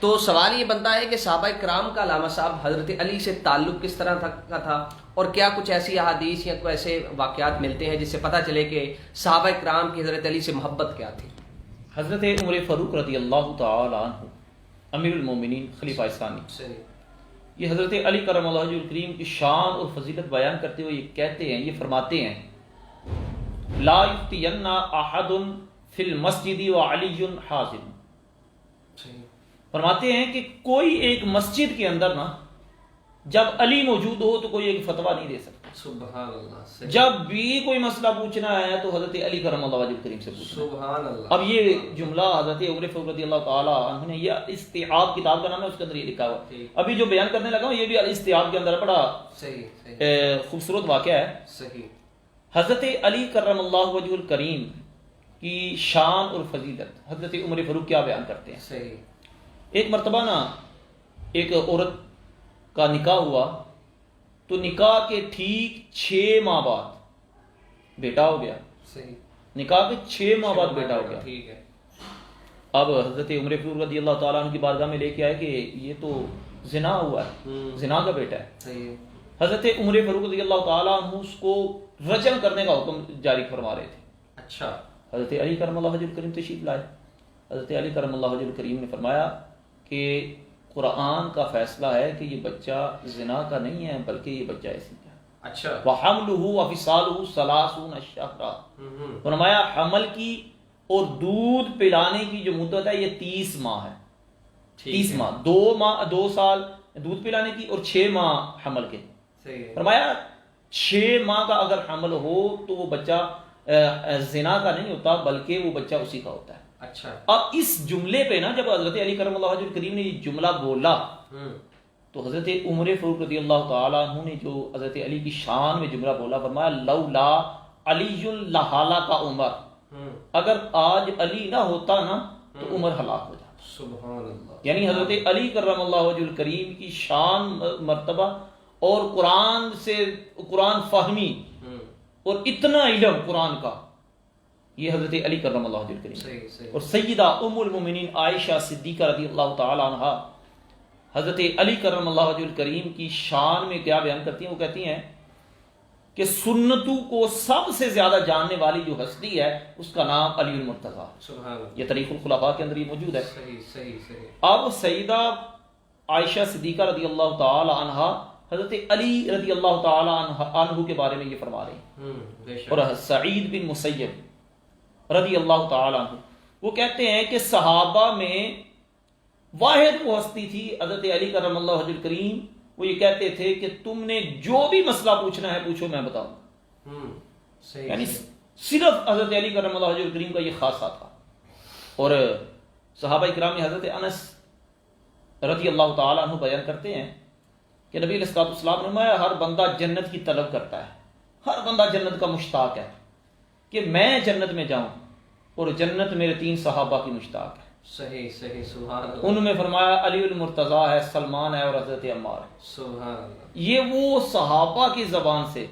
تو سوال یہ بنتا ہے کہ صحابہ کرام کا علامہ صاحب حضرت علی سے تعلق کس طرح کا تھا، اور کیا کچھ ایسی احادیث یا کوئی ایسے واقعات ملتے ہیں جس سے پتہ چلے کہ صحابہ کرام کی حضرت علی سے محبت کیا تھی؟ حضرت عمر فاروق رضی اللہ تعالی عنہ امیر المومنین خلیفہ ثانی، یہ حضرت علی کرم اللہ وجہ کریم کی شان اور فضیلت بیان کرتے ہوئے یہ کہتے ہیں، یہ فرماتے ہیں لا یفتین احد فی المسجد وعلی حاضر، فرماتے ہیں کہ کوئی ایک مسجد کے اندر نا جب علی موجود ہو تو کوئی ایک فتویٰ نہیں دے سکتا. سبحان اللہ. جب بھی کوئی مسئلہ پوچھنا ہے تو حضرت علی کرم اللہ وجہ کریم سے پوچھنا. سبحان اللہ. اب یہ جملہ حضرت عمر فاروق رضی اللہ تعالیٰ عنہ نے، یہ استیعاب کتاب کا نام ہے، اس کے اندر یہ لکھا ہوا. ابھی جو بیان کرنے لگا ہوں یہ بھی استیعاب کے اندر بڑا خوبصورت واقعہ ہے. صحیح. حضرت علی کرم اللہ وجہ الکریم کی شان اور فضیلت حضرت عمر فاروق کیا بیان کرتے ہیں. صحیح. ایک مرتبہ نا ایک عورت کا نکاح ہوا تو نکاح کے ٹھیک 6 ماہ بعد بیٹا ہو گیا. صحیح. نکاح کے 6 ماہ بعد بیٹا ہو گیا. ٹھیک ہے. اب حضرت عمر فاروق رضی اللہ تعالیٰ عنہ کی بارگاہ میں لے کے آئے کہ یہ تو زنا ہوا ہے، زنا کا بیٹا ہے. صحیح. حضرت عمر فاروق رضی اللہ تعالیٰ عنہ اس کو رجم کرنے کا حکم جاری فرما رہے تھے. اچھا. حضرت علی کرم اللہ وجہ الکریم تشریف لائے. حضرت علی کرم اللہ وجہ الکریم نے فرمایا کہ قرآن کا فیصلہ ہے کہ یہ بچہ زنا کا نہیں ہے بلکہ یہ بچہ ایسی کا ہے. اچھا. وَحَمْلُهُ وَفِصَالُهُ 30 شَهْرًا، فرمایا حمل کی اور دودھ پلانے کی جو مدت ہے یہ 30 ماہ ہے. 30 ماہ، 2 سال دودھ پلانے کی اور 6 ماہ حمل کے. فرمایا 6 ماہ کا اگر حمل ہو تو وہ بچہ زنا کا نہیں ہوتا بلکہ وہ بچہ اسی کا ہوتا ہے. اچھا. اب اس جملے پہ نا جب حضرت علی کرم اللہ وجہ الکریم نے یہ جملہ بولا تو حضرت عمر فاروق رضی اللہ تعالیٰ عنہ نے جو حضرت علی کی شان میں جملہ بولا فرمایا لولا علی لہلاک عمر، اگر آج علی نہ ہوتا نا تو عمر ہلاک ہو جاتا. سبحان اللہ. یعنی حضرت علی کرم اللہ وجہ الکریم کی شان مرتبہ اور قرآن فہمی اور اتنا علم قرآن کا، یہ حضرت علی کرم اللہ وجہ الکریم. اور سیدہ ام المومنین عائشہ صدیقہ رضی اللہ تعالی عنہا حضرت علی کرم اللہ وجہ الکریم کی شان میں کیا بیان کرتی ہیں؟ وہ کہتی ہیں کہ سنتوں کو سب سے زیادہ جاننے والی جو ہستی ہے اس کا نام علی المرتضیٰ. سبحان اللہ. یہ طریق الخلفاء کے اندر یہ موجود ہے. صحیح. اب سیدہ عائشہ صدیقہ رضی اللہ تعالی عنہا حضرت علی رضی اللہ تعالی عنہ کے بارے میں یہ فرما رہے ہیں. اور سعید بن مسیب رضی اللہ تعالی عنہ وہ کہتے ہیں کہ صحابہ میں واحد وہ ہستی تھی حضرت علی کرم اللہ وجہ الکریم، وہ یہ کہتے تھے کہ تم نے جو بھی مسئلہ پوچھنا ہے پوچھو میں بتاؤں گا. یعنی صرف حضرت علی کرم اللہ وجہ الکریم کا یہ خاصہ تھا. اور صحابہ کرام میں حضرت انس رضی اللہ تعالیٰ عنہ بیان کرتے ہیں کہ نبی علیہ الصلوۃ والسلام نے فرمایا ہر بندہ جنت کی طلب کرتا ہے، ہر بندہ جنت کا مشتاق ہے کہ میں جنت میں جاؤں، اور جنت میرے 3 صحابہ کی مشتاق ہے. صحیح. سبحان اللہ. ان میں فرمایا علی المرتضیٰ ہے، سلمان ہے اور حضرت عمار ہے. سبحان اللہ. یہ وہ صحابہ کی زبان سے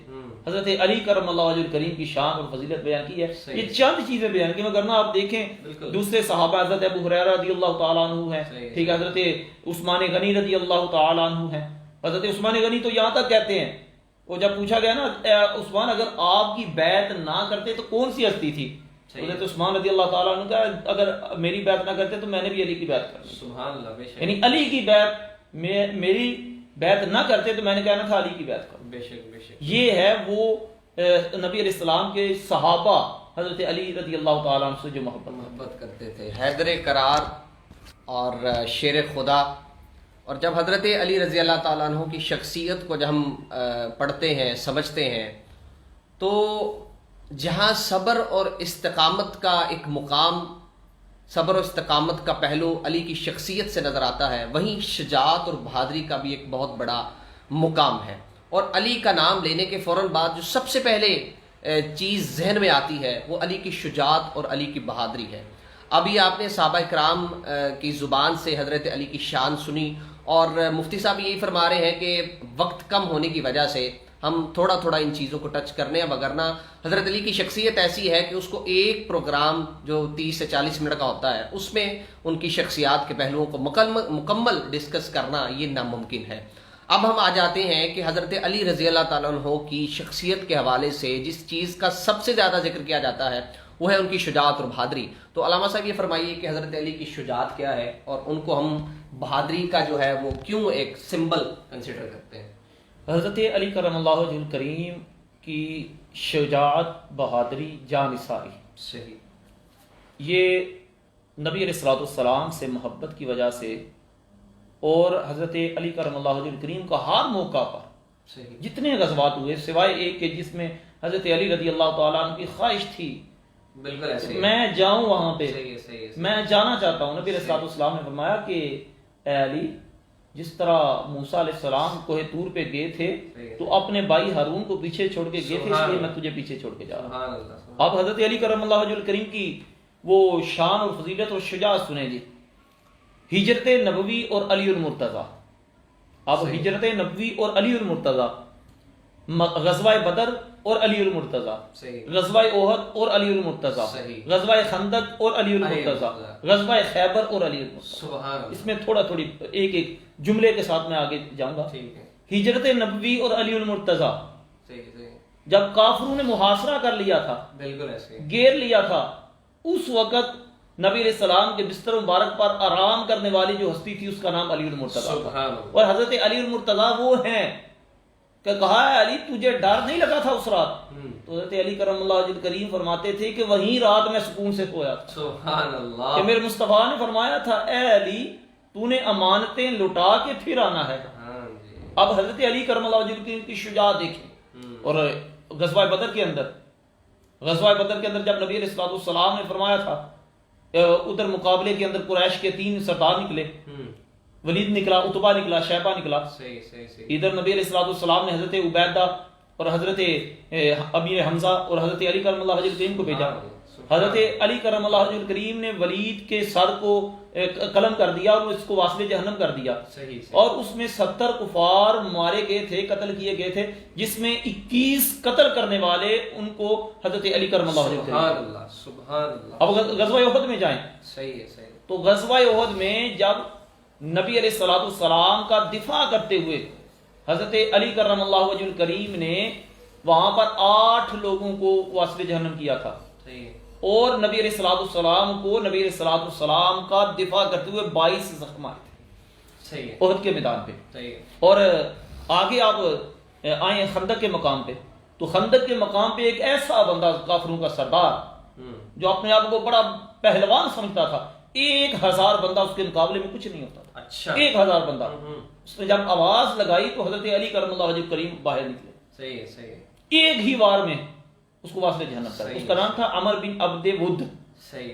حضرت علی کرم اللہ وجہ الکریم کی شان اور فضیلت بیان کی ہے. یہ چند چیزیں بیان کی، مگر آپ دیکھیں دوسرے صحابہ حضرت ابو ہریرہ رضی اللہ تعالیٰ عنہ ہیں، ٹھیک ہے، حضرت عثمان غنی رضی اللہ تعالیٰ عنہ ہیں. حضرت عثمان غنی تو یہاں تک کہتے ہیں، وہ جب پوچھا گیا نا عثمان اگر آپ کی بیعت نہ کرتے تو کون سی ہستی تھی؟ حضرت عثمان رضی اللہ تعالیٰ عنہ کہا اگر میری بیعت نہ کرتے تو میں نے بھی علی کی بیعت کرنی. سبحان اللہ. بے شک. یعنی علی کی بیعت میری بیعت نہ کرتے تو میں نے کہنا تھا علی کی بیعت کرو. بے شک. یہ ہے وہ نبی علیہ السلام کے صحابہ حضرت علی رضی اللہ تعالیٰ عنہ سے جو محبت کرتے تھے. حیدر کرار اور شیر خدا. اور جب حضرت علی رضی اللہ تعالیٰ عنہ کی شخصیت کو جب ہم پڑھتے ہیں سمجھتے ہیں تو جہاں صبر اور استقامت کا ایک مقام، صبر اور استقامت کا پہلو علی کی شخصیت سے نظر آتا ہے، وہیں شجاعت اور بہادری کا بھی ایک بہت بڑا مقام ہے. اور علی کا نام لینے کے فوراً بعد جو سب سے پہلے چیز ذہن میں آتی ہے وہ علی کی شجاعت اور علی کی بہادری ہے. ابھی آپ نے صحابہ کرام کی زبان سے حضرت علی کی شان سنی، اور مفتی صاحب یہی فرما رہے ہیں کہ وقت کم ہونے کی وجہ سے ہم تھوڑا ان چیزوں کو ٹچ کرنے ہیں، وگرنہ حضرت علی کی شخصیت ایسی ہے کہ اس کو ایک پروگرام جو 30 سے 40 منٹ کا ہوتا ہے اس میں ان کی شخصیات کے پہلوؤں کو مکمل ڈسکس کرنا یہ ناممکن ہے. اب ہم آ جاتے ہیں کہ حضرت علی رضی اللہ تعالیٰ عنہ کی شخصیت کے حوالے سے جس چیز کا سب سے زیادہ ذکر کیا جاتا ہے وہ ہے ان کی شجاعت اور بہادری. تو علامہ صاحب یہ فرمائیے کہ حضرت علی کی شجاعت کیا ہے اور ان کو ہم بہادری کا جو ہے وہ کیوں ایک سمبل کنسیڈر کرتے ہیں؟ حضرت علی کرم اللہ وجہ الکریم کی شجاعت، بہادری، جانثاری، صحیح، یہ نبی علیہ الصلوۃ والسلام سے محبت کی وجہ سے اور حضرت علی کرم اللہ وجہ الکریم کا ہر موقع پر جتنے غزوات ہوئے سوائے ایک کے جس میں حضرت علی رضی اللہ تعالیٰ عنہ کی خواہش تھی بالکل ایسے میں جاؤں وہاں پہ، صحیح. میں جانا چاہتا ہوں. نبی علیہ الصلوۃ والسلام نے فرمایا کہ اے علی، جس طرح موسیٰ علیہ السلام کوہ طور پہ گئے تھے تو اپنے بھائی ہارون کو پیچھے چھوڑ کے گئے تھے، اس لیے میں تجھے پیچھے چھوڑ کے جا رہا ہوں. اب حضرت علی کرم اللہ وجہ الکریم کی وہ شان اور فضیلت اور شجاعت سنیں جی. ہجرت نبوی اور علی المرتضیٰ. اب ہجرت نبوی اور علی المرتضیٰ، غزوہ بدر اور علی المرتضیٰ، غزوہ احد اور علی المرتضیٰ، غزوہ خندق اور علی المرتضیٰ، غزوہ خیبر اور علی المرتضیٰ. اس میں تھوڑی ایک جملے کے ساتھ میں آگے جاؤں گا. ہجرت نبوی اور علی المرتضیٰ، جب کافروں نے محاصرہ کر لیا تھا، گیر لیا تھا، اس وقت نبی علیہ السلام کے بستر مبارک پر آرام کرنے والی جو ہستی تھی اس کا نام علی المرتضیٰ تھا. اور حضرت علی المرتضیٰ وہ ہیں کہ کہا ہے علی تجھے ڈر نہیں لگا تھا اس رات؟ تو حضرت علی کرم اللہ وجہ الکریم فرماتے تھے کہ وہیں رات میں سکون سے سویا تھا. سبحان اللہ. کہ میرے مصطفیٰ نے فرمایا تھا اے علی تو نے امانتیں لٹا کے پھر آنا ہے. اب حضرت علی کرم اللہ وجہ الکریم کی شجاعت دیکھیں. اور غزوہ بدر کے اندر غزوہ بدر کے اندر جب نبی علیہ السلام نے فرمایا تھا، ادھر مقابلے کے اندر قریش کے 3 سردار نکلے، ولید نکلا، عتبہ نکلا، شیبہ نکلا، ادھر نبی علیہ السلام نے حضرت عبیدہ اور حضرت امیر حمزہ اور حضرت علی کرم اللہ وجہ الکریم کو بھیجا۔ حضرت علی کرم اللہ وجہ الکریم نے ولید کے سر کو قلم کر دیا اور اس کو واصل جہنم کر دیا، اور اس میں 70 کفار مارے گئے تھے، قتل کیے گئے تھے، جس میں 21 قتل کرنے والے ان کو حضرت علی کرم اللہ وجہ الکریم۔ سبحان اللہ۔ اب غزوہ احد میں جائیں تو غزوہ احد میں جب نبی علیہ السلام کا دفاع کرتے ہوئے حضرت علی کرم اللہ وجہ الکریم نے وہاں پر 8 لوگوں کو واصل جہنم کیا تھا، اور نبی علیہ السلام کو نبی علیہ السلام کا دفاع کرتے ہوئے 22 زخم آئے تھے احد کے میدان پہ۔ اور آگے آپ آئیں خندق کے مقام پہ، تو خندق کے مقام پہ ایک ایسا بندہ کافروں کا سردار جو اپنے آپ کو بڑا پہلوان سمجھتا تھا، 1000 بندہ اس کے مقابلے میں کچھ نہیں ہوتا تھا۔ اچھا 1000 بندہ، اس نے جب آواز لگائی تو حضرت علی کرم اللہ وجہ کریم باہر نکلے، ایک ہی وار میں اس کو واصل جہنم کر، اس کا نام تھا عمر بن عبد ود،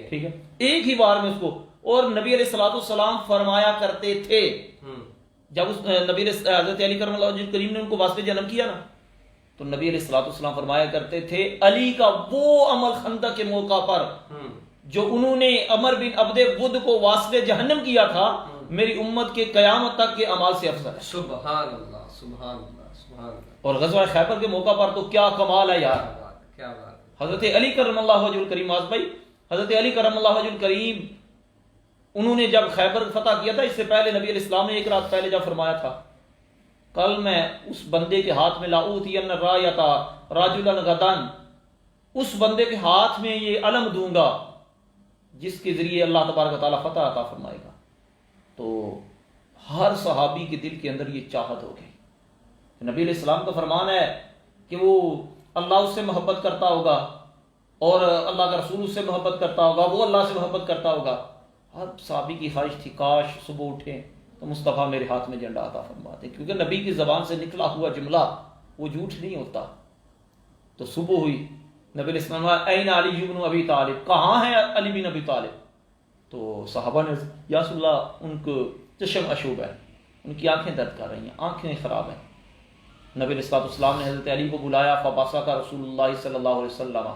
ٹھیک ہے، ایک ہی وار میں اس کو۔ اور نبی علیہ السلام فرمایا کرتے تھے، جب اس نبی حضرت علی کرم اللہ وجہ کریم نے ان کو واصل جہنم کیا نا، تو نبی علیہ السلام فرمایا کرتے تھے علی کا وہ عمل خندق کے موقع پر جو انہوں نے عمر بن عبد ود کو واصل جہنم کیا تھا، میری امت کے قیامت تک کے اعمال سے افضل ہے۔ سبحان اللہ، سبحان اللہ، سبحان اللہ۔ اور غزوہ خیبر کے موقع پر تو کیا کمال ہے یار، کیا بات۔ حضرت علی کرم اللہ وجہ الکریم، آج بھائی حضرت علی کرم اللہ وجہ الکریم انہوں نے جب خیبر فتح کیا تھا، اس سے پہلے نبی علیہ السلام نے ایک رات پہلے جب فرمایا تھا، کل میں اس بندے کے ہاتھ میں لاؤتین رایتا رجلا غدا، اس بندے کے ہاتھ میں یہ علم دوں گا جس کے ذریعے اللہ تبارک و تعالیٰ فتح عطا فرمائے گا۔ تو ہر صحابی کے دل کے اندر یہ چاہت ہو گئی۔ نبی علیہ السلام کا فرمان ہے کہ وہ اللہ اس سے محبت کرتا ہوگا اور اللہ کا رسول اس سے محبت کرتا ہوگا، وہ اللہ سے محبت کرتا ہوگا۔ ہر صحابی کی خواہش تھی کاش صبح اٹھیں تو مصطفیٰ میرے ہاتھ میں جھنڈا عطا فرما دے، کیونکہ نبی کی زبان سے نکلا ہوا جملہ وہ جھوٹ نہیں ہوتا۔ تو صبح ہوئی، نبی علیہ السلام این علی بن ابی طالب، کہاں ہے علی بن ابی طالب؟ تو صحابہ نے یا رسول اللہ ان کو چشم اشوب ہے، ان کی آنکھیں درد کر رہی ہیں، آنکھیں خراب ہیں۔ نبی علیہ السلام نے حضرت علی کو بلایا، فباسطہ رسول اللہ صلی اللہ علیہ وسلم،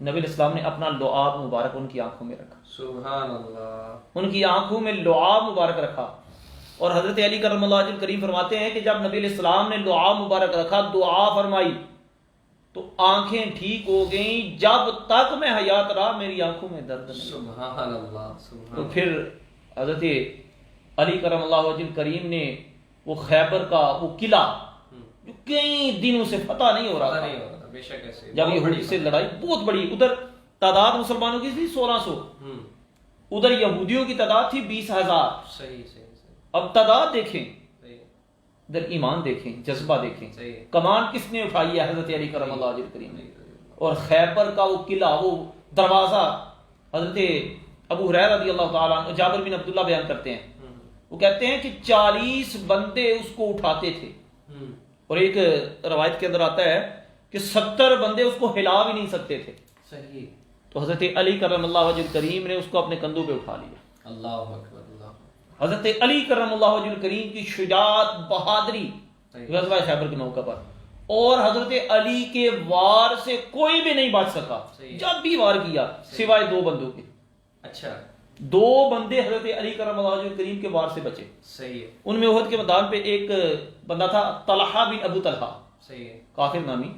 نبی علیہ السلام نے اپنا لعاب مبارک ان کی آنکھوں میں رکھا، سبحان اللہ، ان کی آنکھوں میں لعاب مبارک رکھا۔ اور حضرت علی کرم اللہ وجہ الکریم فرماتے ہیں کہ جب نبی علیہ السلام نے لعاب مبارک رکھا، دعا فرمائی تو آنکھیں ٹھیک ہو گئیں، جب تک میں حیات رہا میری آنکھوں میں درد نہیں۔ سبحان اللہ، سبحان تو پھر حضرت علی کرم اللہ وجہ الکریم نے وہ خیبر کا وہ قلعہ جو کئی دنوں سے فتح نہیں ہو رہا تھا، بے شک ایسے جب یہودی سے لڑائی بہت بڑی، ادھر تعداد مسلمانوں کی تھی 1600، ادھر یہودیوں کی تعداد تھی 20,000۔ صحیح۔ اب تعداد دیکھیں، ادھر ایمان دیکھیں، جذبہ دیکھیں، کمان کس نے اٹھائی ہے؟ حضرت علی کرم اللہ وجہ الکریم نے۔ اور خیبر کا وہ قلعہ، وہ دروازہ، حضرت ابو ہریرہ رضی اللہ تعالیٰ عنہ، جابر بن عبداللہ بیان کرتے ہیں، وہ کہتے ہیں کہ 40 بندے اس کو اٹھاتے تھے، اور ایک روایت کے اندر آتا ہے کہ 70 بندے اس کو ہلا بھی نہیں سکتے تھے۔ صحیح۔ تو حضرت علی کرم اللہ وجہ الکریم نے اس کو اپنے کندھوں پہ اٹھا لیا۔ اللہ اکبر، اللہ۔ حضرت علی کرم اللہ وجہ الکریم کی شجاعت، بہادری غزوہ خیبر کے موقع پر، اور حضرت علی کے وار سے کوئی بھی نہیں بچ سکا، جب بھی وار کیا سوائے 2 بندوں کے۔ اچھا، 2 بندے حضرت علی کرم اللہ وجہ الکریم کے وار سے بچے۔ صحیح ہے، ان میں احد کے میدان پہ ایک بندہ تھا طلحہ بن ابو طلحہ، صحیح ہے، کافر نامی۔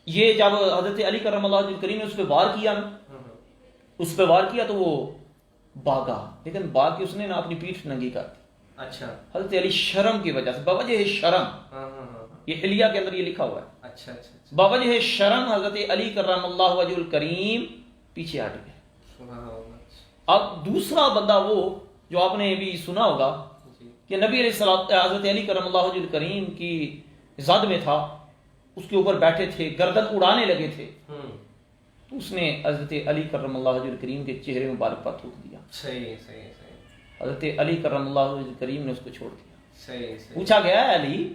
یہ جب حضرت علی کرم اللہ وجہ الکریم نے اس پہ وار کیا نا، اس پہ وار کیا تو وہ بھاگا، لیکن بھاگ کے اس نے نا اپنی پیٹھ ننگی کر دی۔ اچھا، حضرت علی شرم کی وجہ سے، بوجہ شرم، یہ حلیہ کے اندر یہ لکھا ہوا ہے، اچھا اچھا، بوجہ شرم حضرت علی کرم اللہ وجہ الکریم پیچھے ہٹ گئے۔ سبحان اللہ۔ اب دوسرا بندہ وہ جو آپ نے بھی سنا ہوگا کہ نبی علیہ السلام حضرت علی کرم اللہ وجہ الکریم کی زد میں تھا، اس کے اوپر بیٹھے تھے، گردن اڑانے لگے تھے، تو اس نے حضرت علی کرم اللہ وجہ الکریم کے چہرے مبارک پر تھوک دیا۔ صحیح صحیح صحیح، حضرت علی کرم اللہ وجہ الکریم نے اس کو چھوڑ دیا۔ صحیح صحیح، پوچھا گیا ہے علی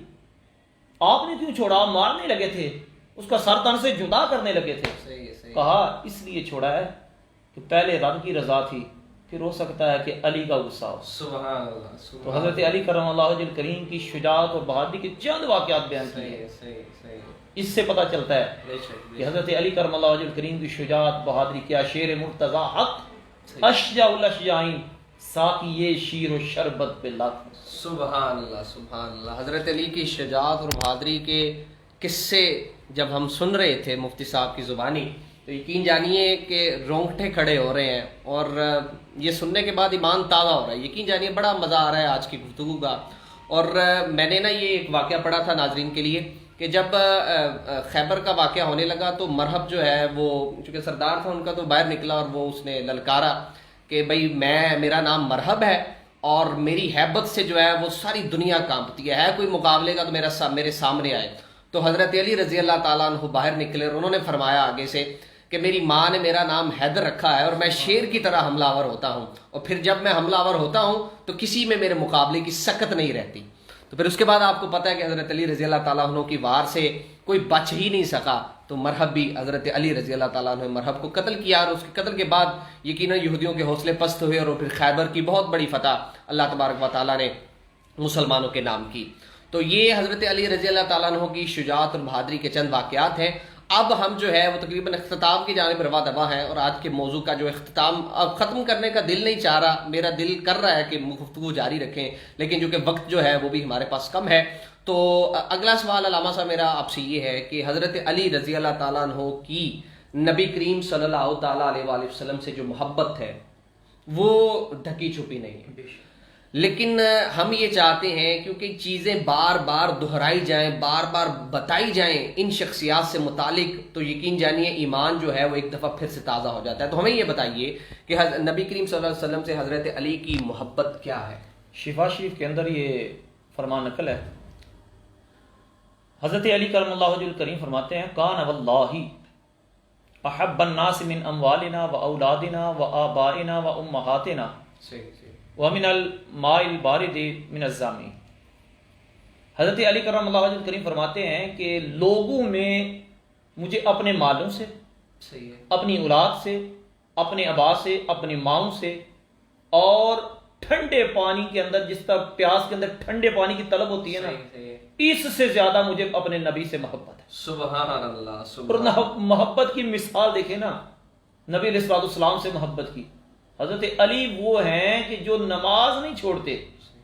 آپ نے کیوں چھوڑا، آپ مارنے لگے تھے؟ اس کا سر تن سے جدا کرنے لگے تھے. صحیح ہے، صحیح. کہا اس لیے چھوڑا ہے کہ پہلے رب کی رضا تھی، پھر ہو سکتا ہے کہ علی کا غصہ ہو. سبحان اللہ. تو حضرت علی کرم اللہ وجہ کریم کی شجاعت اور بہادری کے چند واقعات بیان کیے ہیں. صحیح صحیح. اس سے پتہ چلتا ہے بے شک کہ حضرت علی کرم اللہ وجہ کریم کی شجاعت بہادری کیا. شیر مرتضی حق اشجع الاشجعین ساقی شیر و شربت پہ لاکھ. سبحان اللہ سبحان اللہ. حضرت علی کی شجاعت اور بہادری کے قصے جب ہم سن رہے تھے مفتی صاحب کی زبانی تو یقین جانیے کہ رونگٹے کھڑے ہو رہے ہیں، اور یہ سننے کے بعد ایمان تازہ ہو رہا ہے. یقین جانیے بڑا مزہ آ رہا ہے آج کی گفتگو کا. اور میں نے نا یہ ایک واقعہ پڑھا تھا ناظرین کے لیے کہ جب خیبر کا واقعہ ہونے لگا تو مرحب جو ہے وہ چونکہ سردار تھا ان کا تو باہر نکلا اور وہ اس نے للکارا کہ بھائی میرا نام مرحب ہے اور میری ہیبت سے جو ہے وہ ساری دنیا کانپتی ہے کوئی مقابلے کا تو میرے سامنے آئے. تو حضرت علی رضی اللہ تعالیٰ عنہ باہر نکلے اور انہوں نے فرمایا آگے سے کہ میری ماں نے میرا نام حیدر رکھا ہے اور میں شیر کی طرح حملہ آور ہوتا ہوں، اور پھر جب میں حملہ آور ہوتا ہوں تو کسی میں میرے مقابلے کی سکت نہیں رہتی. تو پھر اس کے بعد آپ کو پتہ ہے کہ حضرت علی رضی اللہ تعالیٰ عنہ کی وار سے کوئی بچ ہی نہیں سکا. تو مرحب بھی حضرت علی رضی اللہ تعالیٰ عنہ نے مرحب کو قتل کیا، اور اس کے قتل کے بعد یقیناً یہودیوں کے حوصلے پست ہوئے اور پھر خیبر کی بہت بڑی فتح اللہ تبارک و تعالیٰ نے مسلمانوں کے نام کی. تو یہ حضرت علی رضی اللہ تعالیٰ عنہ کی شجاعت اور بہادری کے چند واقعات ہیں. اب ہم جو ہے وہ تقریباً اختتام کی جانب روا دوا ہیں، اور آج کے موضوع کا جو اختتام اب ختم کرنے کا دل نہیں چاہ رہا، میرا دل کر رہا ہے کہ گفتگو جاری رکھیں، لیکن جو کہ وقت جو ہے وہ بھی ہمارے پاس کم ہے. تو اگلا سوال علامہ صاحب میرا آپ سے یہ ہے کہ حضرت علی رضی اللہ تعالیٰ عنہ کی نبی کریم صلی اللہ تعالیٰ علیہ وآلہ وسلم سے جو محبت ہے وہ ڈھکی چھپی نہیں ہے، لیکن ہم یہ چاہتے ہیں کیونکہ چیزیں بار بار دہرائی جائیں، بار بار بتائی جائیں ان شخصیات سے متعلق، تو یقین جانیے ایمان جو ہے وہ ایک دفعہ پھر سے تازہ ہو جاتا ہے. تو ہمیں یہ بتائیے کہ نبی کریم صلی اللہ علیہ وسلم سے حضرت علی کی محبت کیا ہے؟ شفا شریف کے اندر یہ فرمان نقل ہے. حضرت علی کرم اللہ وجہ الکریم فرماتے ہیں کان واللہ احب الناس من اموالنا و اولادنا و آبائنا و امہاتنا ومن الماء البارد من الزامی. حضرت علی کرم اللہ وجہ الکریم فرماتے ہیں کہ لوگوں میں مجھے اپنے مالوں سے، اپنی اولاد سے، اپنے آبا سے، اپنی ماؤں سے، اور ٹھنڈے پانی کے اندر جس طرح پیاس کے اندر ٹھنڈے پانی کی طلب ہوتی ہے نا، اس سے زیادہ مجھے اپنے نبی سے محبت ہے. سبحان اللہ. اور محبت کی مثال دیکھیں نا، نبی علیہ الصلوۃ والسلام سے محبت کی. حضرت علی وہ ہیں کہ جو نماز نہیں چھوڑتے.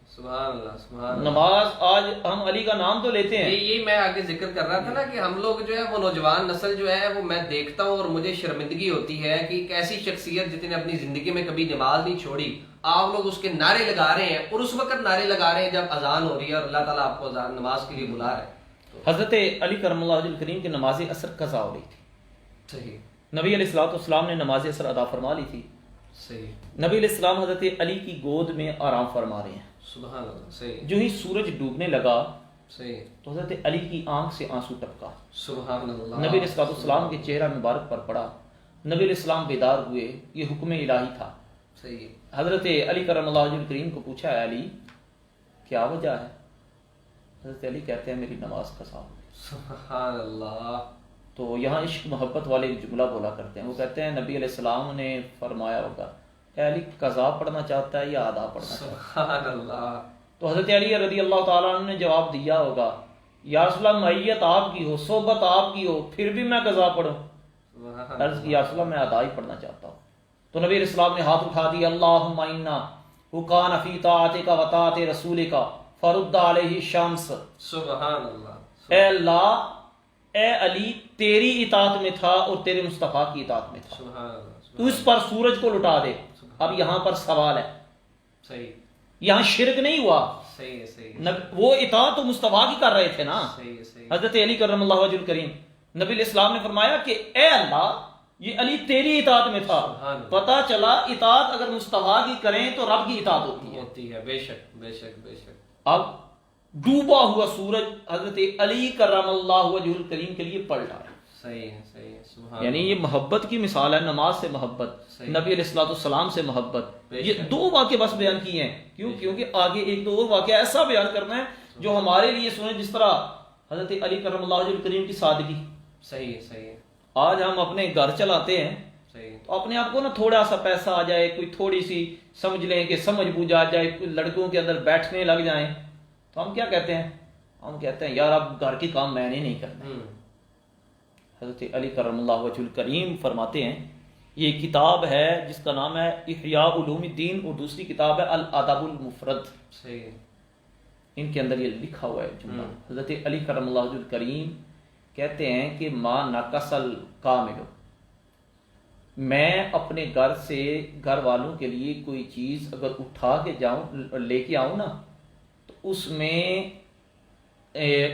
سبحان اللہ سبحان اللہ. نماز، آج ہم علی کا نام تو لیتے ہیں، یہی میں آگے ذکر کر رہا تھا نا کہ ہم لوگ جو ہے وہ نوجوان نسل جو ہے وہ میں دیکھتا ہوں اور مجھے شرمندگی ہوتی ہے کہ ایک ایسی شخصیت جس نے اپنی زندگی میں کبھی نماز نہیں چھوڑی، آپ لوگ اس کے نعرے لگا رہے ہیں، اور اس وقت نعرے لگا رہے ہیں جب اذان ہو رہی ہے اور اللہ تعالیٰ آپ کو اذان نماز کے لیے بلا رہا ہے. حضرت علی کرم اللہ وجہ الکریم کی نماز اثر قضا ہو رہی تھی. صحیح. نبی علیہ الصلوۃ والسلام نے نماز اثر ادا فرما لی تھی. صحیح. نبی علیہ السلام حضرت علی کی گود میں آرام فرما رہے ہیں. سبحان اللہ. صحیح. جو ہی سورج ڈوبنے لگا صحیح تو حضرت علی کی آنکھ سے آنسو ٹپکا. سبحان اللہ. نبی علیہ الصلوۃ والسلام کے چہرہ مبارک پر پڑا. نبی علیہ السلام بیدار ہوئے، یہ حکم الہی تھا. صحیح. حضرت علی کرم اللہ وجہ الکریم کو پوچھا ہے علی کیا وجہ ہے؟ حضرت علی کہتے ہیں میری نماز قضا ہو گئی. سبحان اللہ. تو یہاں عشق محبت والے جملہ بولا کرتے ہیں. وہ کہتے ہیں نبی علیہ السلام نے فرمایا ہوگا اے علی قضا پڑھنا چاہتا ہے یا ادا پڑھنا چاہتا ہے؟ سبحان اللہ. تو حضرت علی رضی اللہ تعالیٰ عنہ نے جواب دیا ہوگا یا رسول اللہ معیت آپ کی ہو، صحبت آپ کی ہو، پھر بھی میں قضا پڑھوں. عرض کی یا رسول اللہ میں ادا ہی پڑھنا چاہتا ہوں. تو نبی علیہ السلام نے ہاتھ اٹھا دیا اللہم انا وکان فی طاعتک و طاعت رسولک فرد علیہ الشمس. سبحان اللہ. اے اللہ، اے علی تیری اطاعت میں تھا اور تیرے مصطفیٰ کی اطاعت میں تھا، سبحان اللہ. تو اس پر سورج کو لٹا دے. اب یہاں پر سوال ہے، صحیح. یہاں شرک نہیں ہوا، صحیح ہے. صحیح. وہ اطاعت تو مصطفیٰ کی کر رہے تھے نا. صحیح ہے. صحیح. حضرت علی کرم اللہ وجہ الکریم نبی علیہ السلام نے فرمایا کہ اے اللہ یہ علی تیری اطاعت میں تھا. پتہ چلا اطاعت اگر مصطفیٰ کی کریں تو رب کی اطاعت ہوتی ہے. بے شک بے شک بے شک. اب ڈوبا ہوا سورج حضرت علی کرم اللہ وجہ الکریم کے لیے پلٹا ہے. صحیح ہے. صحیح ہے. سبحان. یعنی یہ محبت کی مثال ہے، نماز سے محبت، نبی علیہ الصلوۃ والسلام سے محبت. یہ دو واقعے بس بیان کیے ہیں. کیونکہ آگے ایک دو اور واقعہ ایسا بیان کرنا ہے جو ہمارے لیے سنیں، جس طرح حضرت علی کرم اللہ وجہ الکریم کی سادگی، صحیح ہے، صحیح ہے، آج ہم اپنے گھر چلاتے ہیں صحیح ہے، تو اپنے آپ کو نا تھوڑا سا پیسہ آ جائے، کوئی تھوڑی سی سمجھ لیں کہ سمجھ بوجھ آ جائے، کوئی لڑکوں کے اندر بیٹھنے لگ جائیں تو ہم کیا کہتے ہیں؟ ہم کہتے ہیں یار اب گھر کے کام میں نے نہیں کرنا۔ حضرت علی کرم اللہ وجہ الکریم فرماتے ہیں، یہ کتاب ہے جس کا نام ہے احیاء علوم الدین، اور دوسری کتاب ہے الادب المفرد، صحیح ہے، ان کے اندر یہ لکھا ہوا ہے جملہ۔ حضرت علی کرم اللہ وجہ الکریم کہتے ہیں کہ ما نقص الکامل، میں اپنے گھر سے گھر والوں کے لیے کوئی چیز اگر اٹھا کے جاؤں، لے کے آؤں نا، تو اس میں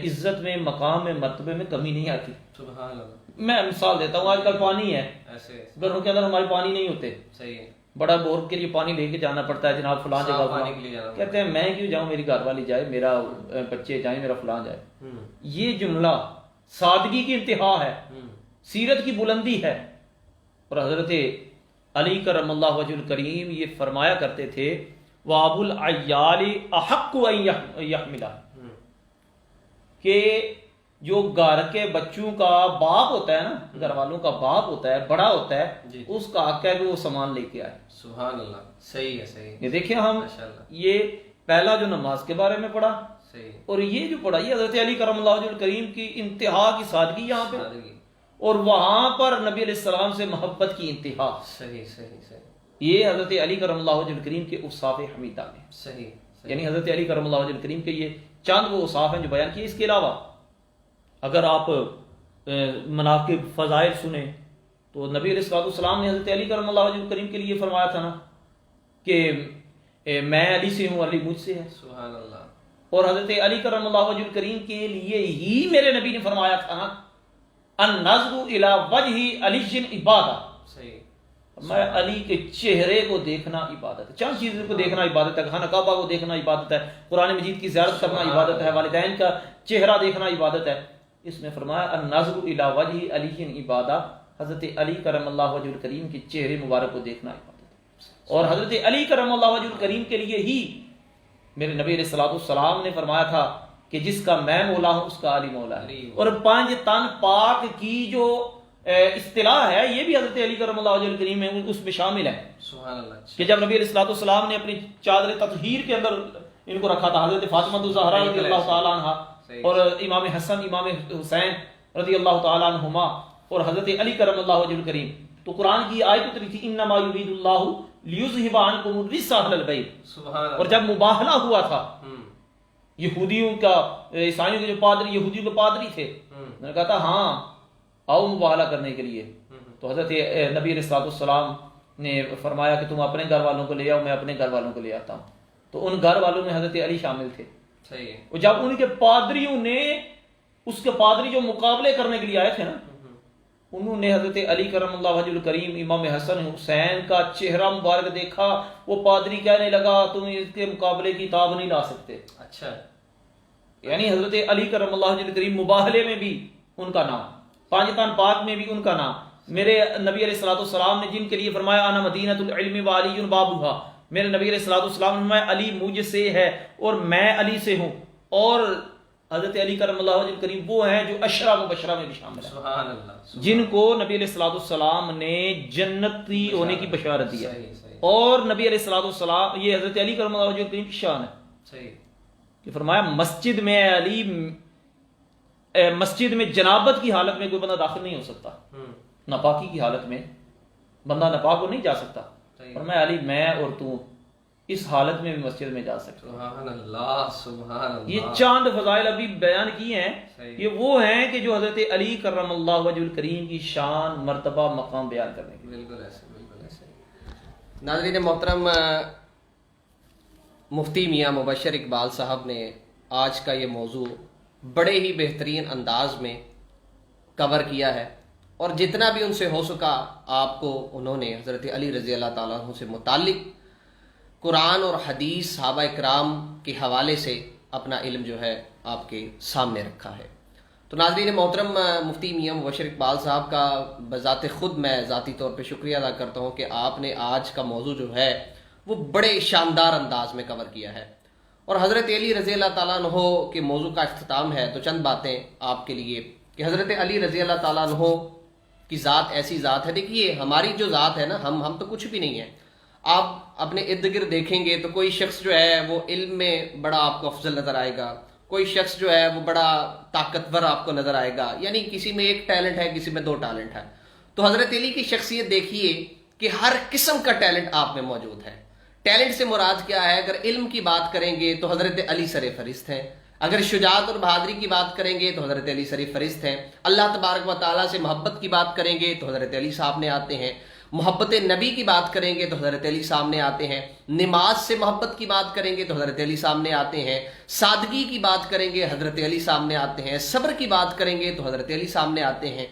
عزت میں، مقام میں، مرتبے میں کمی نہیں آتی۔ سبحان اللہ، میں مثال دیتا ہوں، آج کل پانی ہے، ایسے گھروں کے اندر ہمارے پانی نہیں ہوتے، صحیح ہے، بڑا بور کے لیے پانی لے کے جانا پڑتا ہے، جناب فلاں صاف جگہ پانی کے لیے جانا کہتے ہیں میں کیوں جاؤں، میری گھر والی جائے، میرا بچے جائیں، میرا فلاں جائے۔ یہ جملہ سادگی کی انتہا ہے، سیرت کی بلندی ہے۔ اور حضرت علی کرم اللہ وجہ الکریم یہ فرمایا کرتے تھے وَأَبُو الْعَيَّالِ أَحَقُّ أَن يَحْمِلَ، کہ جو گھر کے بچوں کا باپ ہوتا ہے نا، گھر والوں کا باپ ہوتا ہے، بڑا ہوتا ہے، اس کا حق ہے کہ وہ سامان لے کے آئے۔ سبحان اللہ، صحیح ہے، صحیح ہے، یہ دیکھیں ہم ماشاءاللہ، یہ پہلا جو نماز کے بارے میں پڑھا، صحیح ہے، اور یہ جو پڑھا، یہ حضرت علی کرم اللہ وجہ الکریم کی انتہا کی سادگی یہاں پہ، سادگی، اور وہاں پر نبی علیہ السلام سے محبت کی انتہا، صحیح صحیح صحیح یہ حضرت علی کرم اللہ وجہ الکریم کے اوصاف حمیدہ میں، صحیح، یعنی حضرت علی کرم اللہ وجہ الکریم کے یہ چند وہ اوصاف ہیں جو بیان کیے۔ اس کے علاوہ اگر آپ مناقب فضائل سنیں تو نبی علیہ السلام نے حضرت علی کرم اللہ وجہ الکریم کے لیے فرمایا تھا نا کہ میں علی سے ہوں، علی مجھ سے ہے، سبحان اللہ، اور حضرت علی کرم اللہ وجہ الکریم کے لیے ہی میرے نبی نے فرمایا تھا نا النظر الی وجہ علی عبادہ، صحیح، میں علی کے چہرے کو دیکھنا عبادت ہے، چند چیزوں کو دیکھنا عبادت ہے، خانہ کعبہ کو دیکھنا عبادت ہے، قرآن مجید کی زیارت کرنا عبادت ہے، والدین کا چہرہ دیکھنا عبادت ہے۔ اس میں فرمایا النظر الی وجہ علی عبادہ، حضرت علی کرم اللہ وجہ الکریم کے چہرے مبارک کو دیکھنا عبادت ہے۔ اور حضرت علی کرم اللہ وجہ الکریم کے لیے ہی میرے نبی علیہ الصلوۃ والسلام نے فرمایا تھا کہ جس کا میں مولا ہوں اس کا علی مولا ہے۔ اور 5 تن پاک کی جو اصطلاح ہے یہ بھی حضرت علی کرم اللہ وجہ الکریم میں اس میں شامل ہے، سبحان اللہ، کہ جب نبی علیہ الصلوۃ والسلام نے اپنی چادر تطہیر کے اندر ان کو رکھا تھا، حضرت فاطمہ الزہرا رضی اللہ تعالیٰ عنہ اور امام حسن امام حسین رضی اللہ تعالیٰ عنہما اور حضرت علی کرم اللہ وجہ الکریم، تو قرآن کی آیت اتری تھی انما یرید اللہ لیذھب عنکم الرجس اہل البیت، سبحان اللہ، اور جب مباہلہ ہوا تھا یہودیوں کا، عیسائیوں کے جو پادری، یہودیوں کے پادری تھے، میں نے کہا تھا ہاں آؤ مباہلہ کرنے کے لیے، تو حضرت نبی علیہ الصلوۃ والسلام نے فرمایا کہ تم اپنے گھر والوں کو لے آؤ، میں اپنے گھر والوں کو لے آتا ہوں، تو ان گھر والوں میں حضرت علی شامل تھے۔ صحیح ہے، اور جب ان کے پادریوں نے، اس کے پادری جو مقابلے کرنے کے لیے آئے تھے نا، انہوں نے حضرت علی کرم اللہ وجہ الکریم امام حسن حسین کا چہرہ مبارک دیکھا، وہ پادری کہنے لگا تم اس کے مقابلے کی تاب نہیں لا سکتے۔ اچھا، یعنی حضرت علی کرم اللہ وجہ الکریم مباہلے میں بھی ان کا نام، 5 تن پاک میں بھی ان کا نام، میرے نبی علیہ الصلوۃ والسلام نے جن کے لیے فرمایا انا مدینۃ العلم وعلی بابھا، میرے نبی علیہ الصلوۃ والسلام نے فرمایا علی مجھ سے ہے اور میں علی سے ہوں، اور حضرت علی کرم اللہ وجہ الکریم وہ ہیں جو عشرہ مبشرہ میں بھی شامل ہیں، سبحان اللہ، جن کو نبی علیہ الصلوۃ والسلام نے جنتی ہونے کی بشارت دی ہے، صحیح صحیح، اور نبی علیہ الصلوۃ والسلام، یہ حضرت علی کرم اللہ وجہ الکریم کی شان ہے صحیح، کہ فرمایا مسجد میں علی، مسجد میں جنابت کی حالت میں کوئی بندہ داخل نہیں ہو سکتا، ناپاکی کی حالت میں بندہ ناپاک ہو نہیں جا سکتا، فرمایا علی میں اور تو اس حالت میں بھی مسجد میں جا سکتے ہیں۔ سبحان اللہ، سبحان اللہ، یہ چاند فضائل ابھی بیان کیے ہیں، یہ وہ ہیں کہ جو حضرت علی کرم اللہ وجہ الکریم کی شان، مرتبہ، مقام بیان کرنے کے۔ بالکل ایسے، بالکل ایسے۔ ناظرین محترم، مفتی میاں مبشر اقبال صاحب نے آج کا یہ موضوع بڑے ہی بہترین انداز میں کور کیا ہے، اور جتنا بھی ان سے ہو سکا آپ کو انہوں نے حضرت علی رضی اللہ تعالیٰ عنہ سے متعلق قرآن اور حدیث صحابہ اکرام کے حوالے سے اپنا علم جو ہے آپ کے سامنے رکھا ہے۔ تو ناظرین محترم، مفتی میاں مبشر اقبال صاحب کا بذات خود میں ذاتی طور پہ شکریہ ادا کرتا ہوں کہ آپ نے آج کا موضوع جو ہے وہ بڑے شاندار انداز میں کور کیا ہے، اور حضرت علی رضی اللہ تعالیٰ عنہ کے موضوع کا اختتام ہے تو چند باتیں آپ کے لیے کہ حضرت علی رضی اللہ تعالیٰ عنہ کی ذات ایسی ذات ہے. دیکھیے ہماری جو ذات ہے نا، ہم تو کچھ بھی نہیں ہیں. آپ اپنے ارد گرد دیکھیں گے تو کوئی شخص جو ہے وہ علم میں بڑا آپ کو افضل نظر آئے گا، کوئی شخص جو ہے وہ بڑا طاقتور آپ کو نظر آئے گا، یعنی کسی میں ایک ٹیلنٹ ہے، کسی میں دو ٹیلنٹ ہے. تو حضرت علی کی شخصیت دیکھیے کہ ہر قسم کا ٹیلنٹ آپ میں موجود ہے. ٹیلنٹ سے مراد کیا ہے؟ اگر علم کی بات کریں گے تو حضرت علی سر فہرست ہیں، اگر شجاعت اور بہادری کی بات کریں گے تو حضرت علی سر فہرست ہیں، اللہ تبارک و تعالیٰ سے محبت کی بات کریں گے تو حضرت علی سامنے آتے ہیں، محبت نبی کی بات کریں گے تو حضرت علی سامنے آتے ہیں، نماز سے محبت کی بات کریں گے تو حضرت علی سامنے آتے ہیں، سادگی کی بات کریں گے حضرت علی سامنے آتے ہیں، صبر کی بات کریں گے تو حضرت علی سامنے آتے ہیں.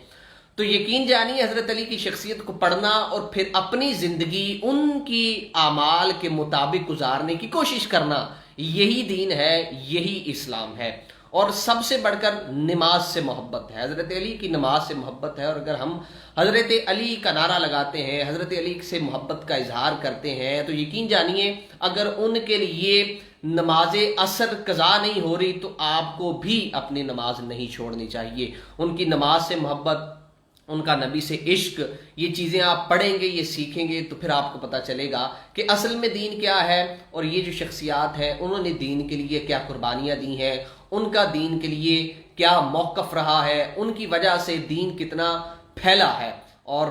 تو یقین جانیے حضرت علی کی شخصیت کو پڑھنا اور پھر اپنی زندگی ان کی اعمال کے مطابق گزارنے کی کوشش کرنا، یہی دین ہے، یہی اسلام ہے. اور سب سے بڑھ کر نماز سے محبت ہے، حضرت علی کی نماز سے محبت ہے. اور اگر ہم حضرت علی کا نعرہ لگاتے ہیں، حضرت علی سے محبت کا اظہار کرتے ہیں، تو یقین جانیے اگر ان کے لیے نماز عصر قضا نہیں ہو رہی تو آپ کو بھی اپنی نماز نہیں چھوڑنی چاہیے. ان کی نماز سے محبت، ان کا نبی سے عشق، یہ چیزیں آپ پڑھیں گے، یہ سیکھیں گے تو پھر آپ کو پتہ چلے گا کہ اصل میں دین کیا ہے. اور یہ جو شخصیات ہیں انہوں نے دین کے لیے کیا قربانیاں دی ہیں، ان کا دین کے لیے کیا موقف رہا ہے، ان کی وجہ سے دین کتنا پھیلا ہے. اور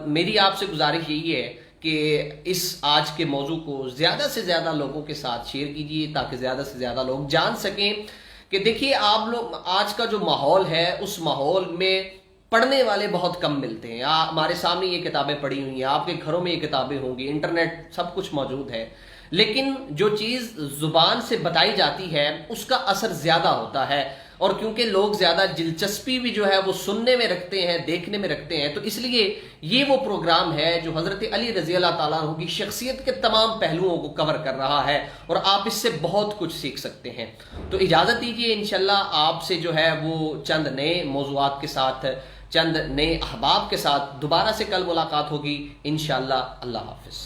میری آپ سے گزارش یہی ہے کہ اس آج کے موضوع کو زیادہ سے زیادہ لوگوں کے ساتھ شیئر کیجیے تاکہ زیادہ سے زیادہ لوگ جان سکیں کہ دیکھیے آپ لوگ آج کا جو ماحول ہے اس ماحول میں پڑھنے والے بہت کم ملتے ہیں. ہمارے سامنے یہ کتابیں پڑھی ہوئی ہیں، آپ کے گھروں میں یہ کتابیں ہوں گی، انٹرنیٹ سب کچھ موجود ہے، لیکن جو چیز زبان سے بتائی جاتی ہے اس کا اثر زیادہ ہوتا ہے. اور کیونکہ لوگ زیادہ دلچسپی بھی جو ہے وہ سننے میں رکھتے ہیں، دیکھنے میں رکھتے ہیں، تو اس لیے یہ وہ پروگرام ہے جو حضرت علی رضی اللہ تعالیٰ عنہ کی شخصیت کے تمام پہلوؤں کو کور کر رہا ہے اور آپ اس سے بہت کچھ سیکھ سکتے ہیں. تو اجازت دیجیے، انشاءاللہ آپ سے جو ہے وہ چند نئے موضوعات کے ساتھ، چند نئے احباب کے ساتھ دوبارہ سے کل ملاقات ہوگی انشاءاللہ. اللہ حافظ.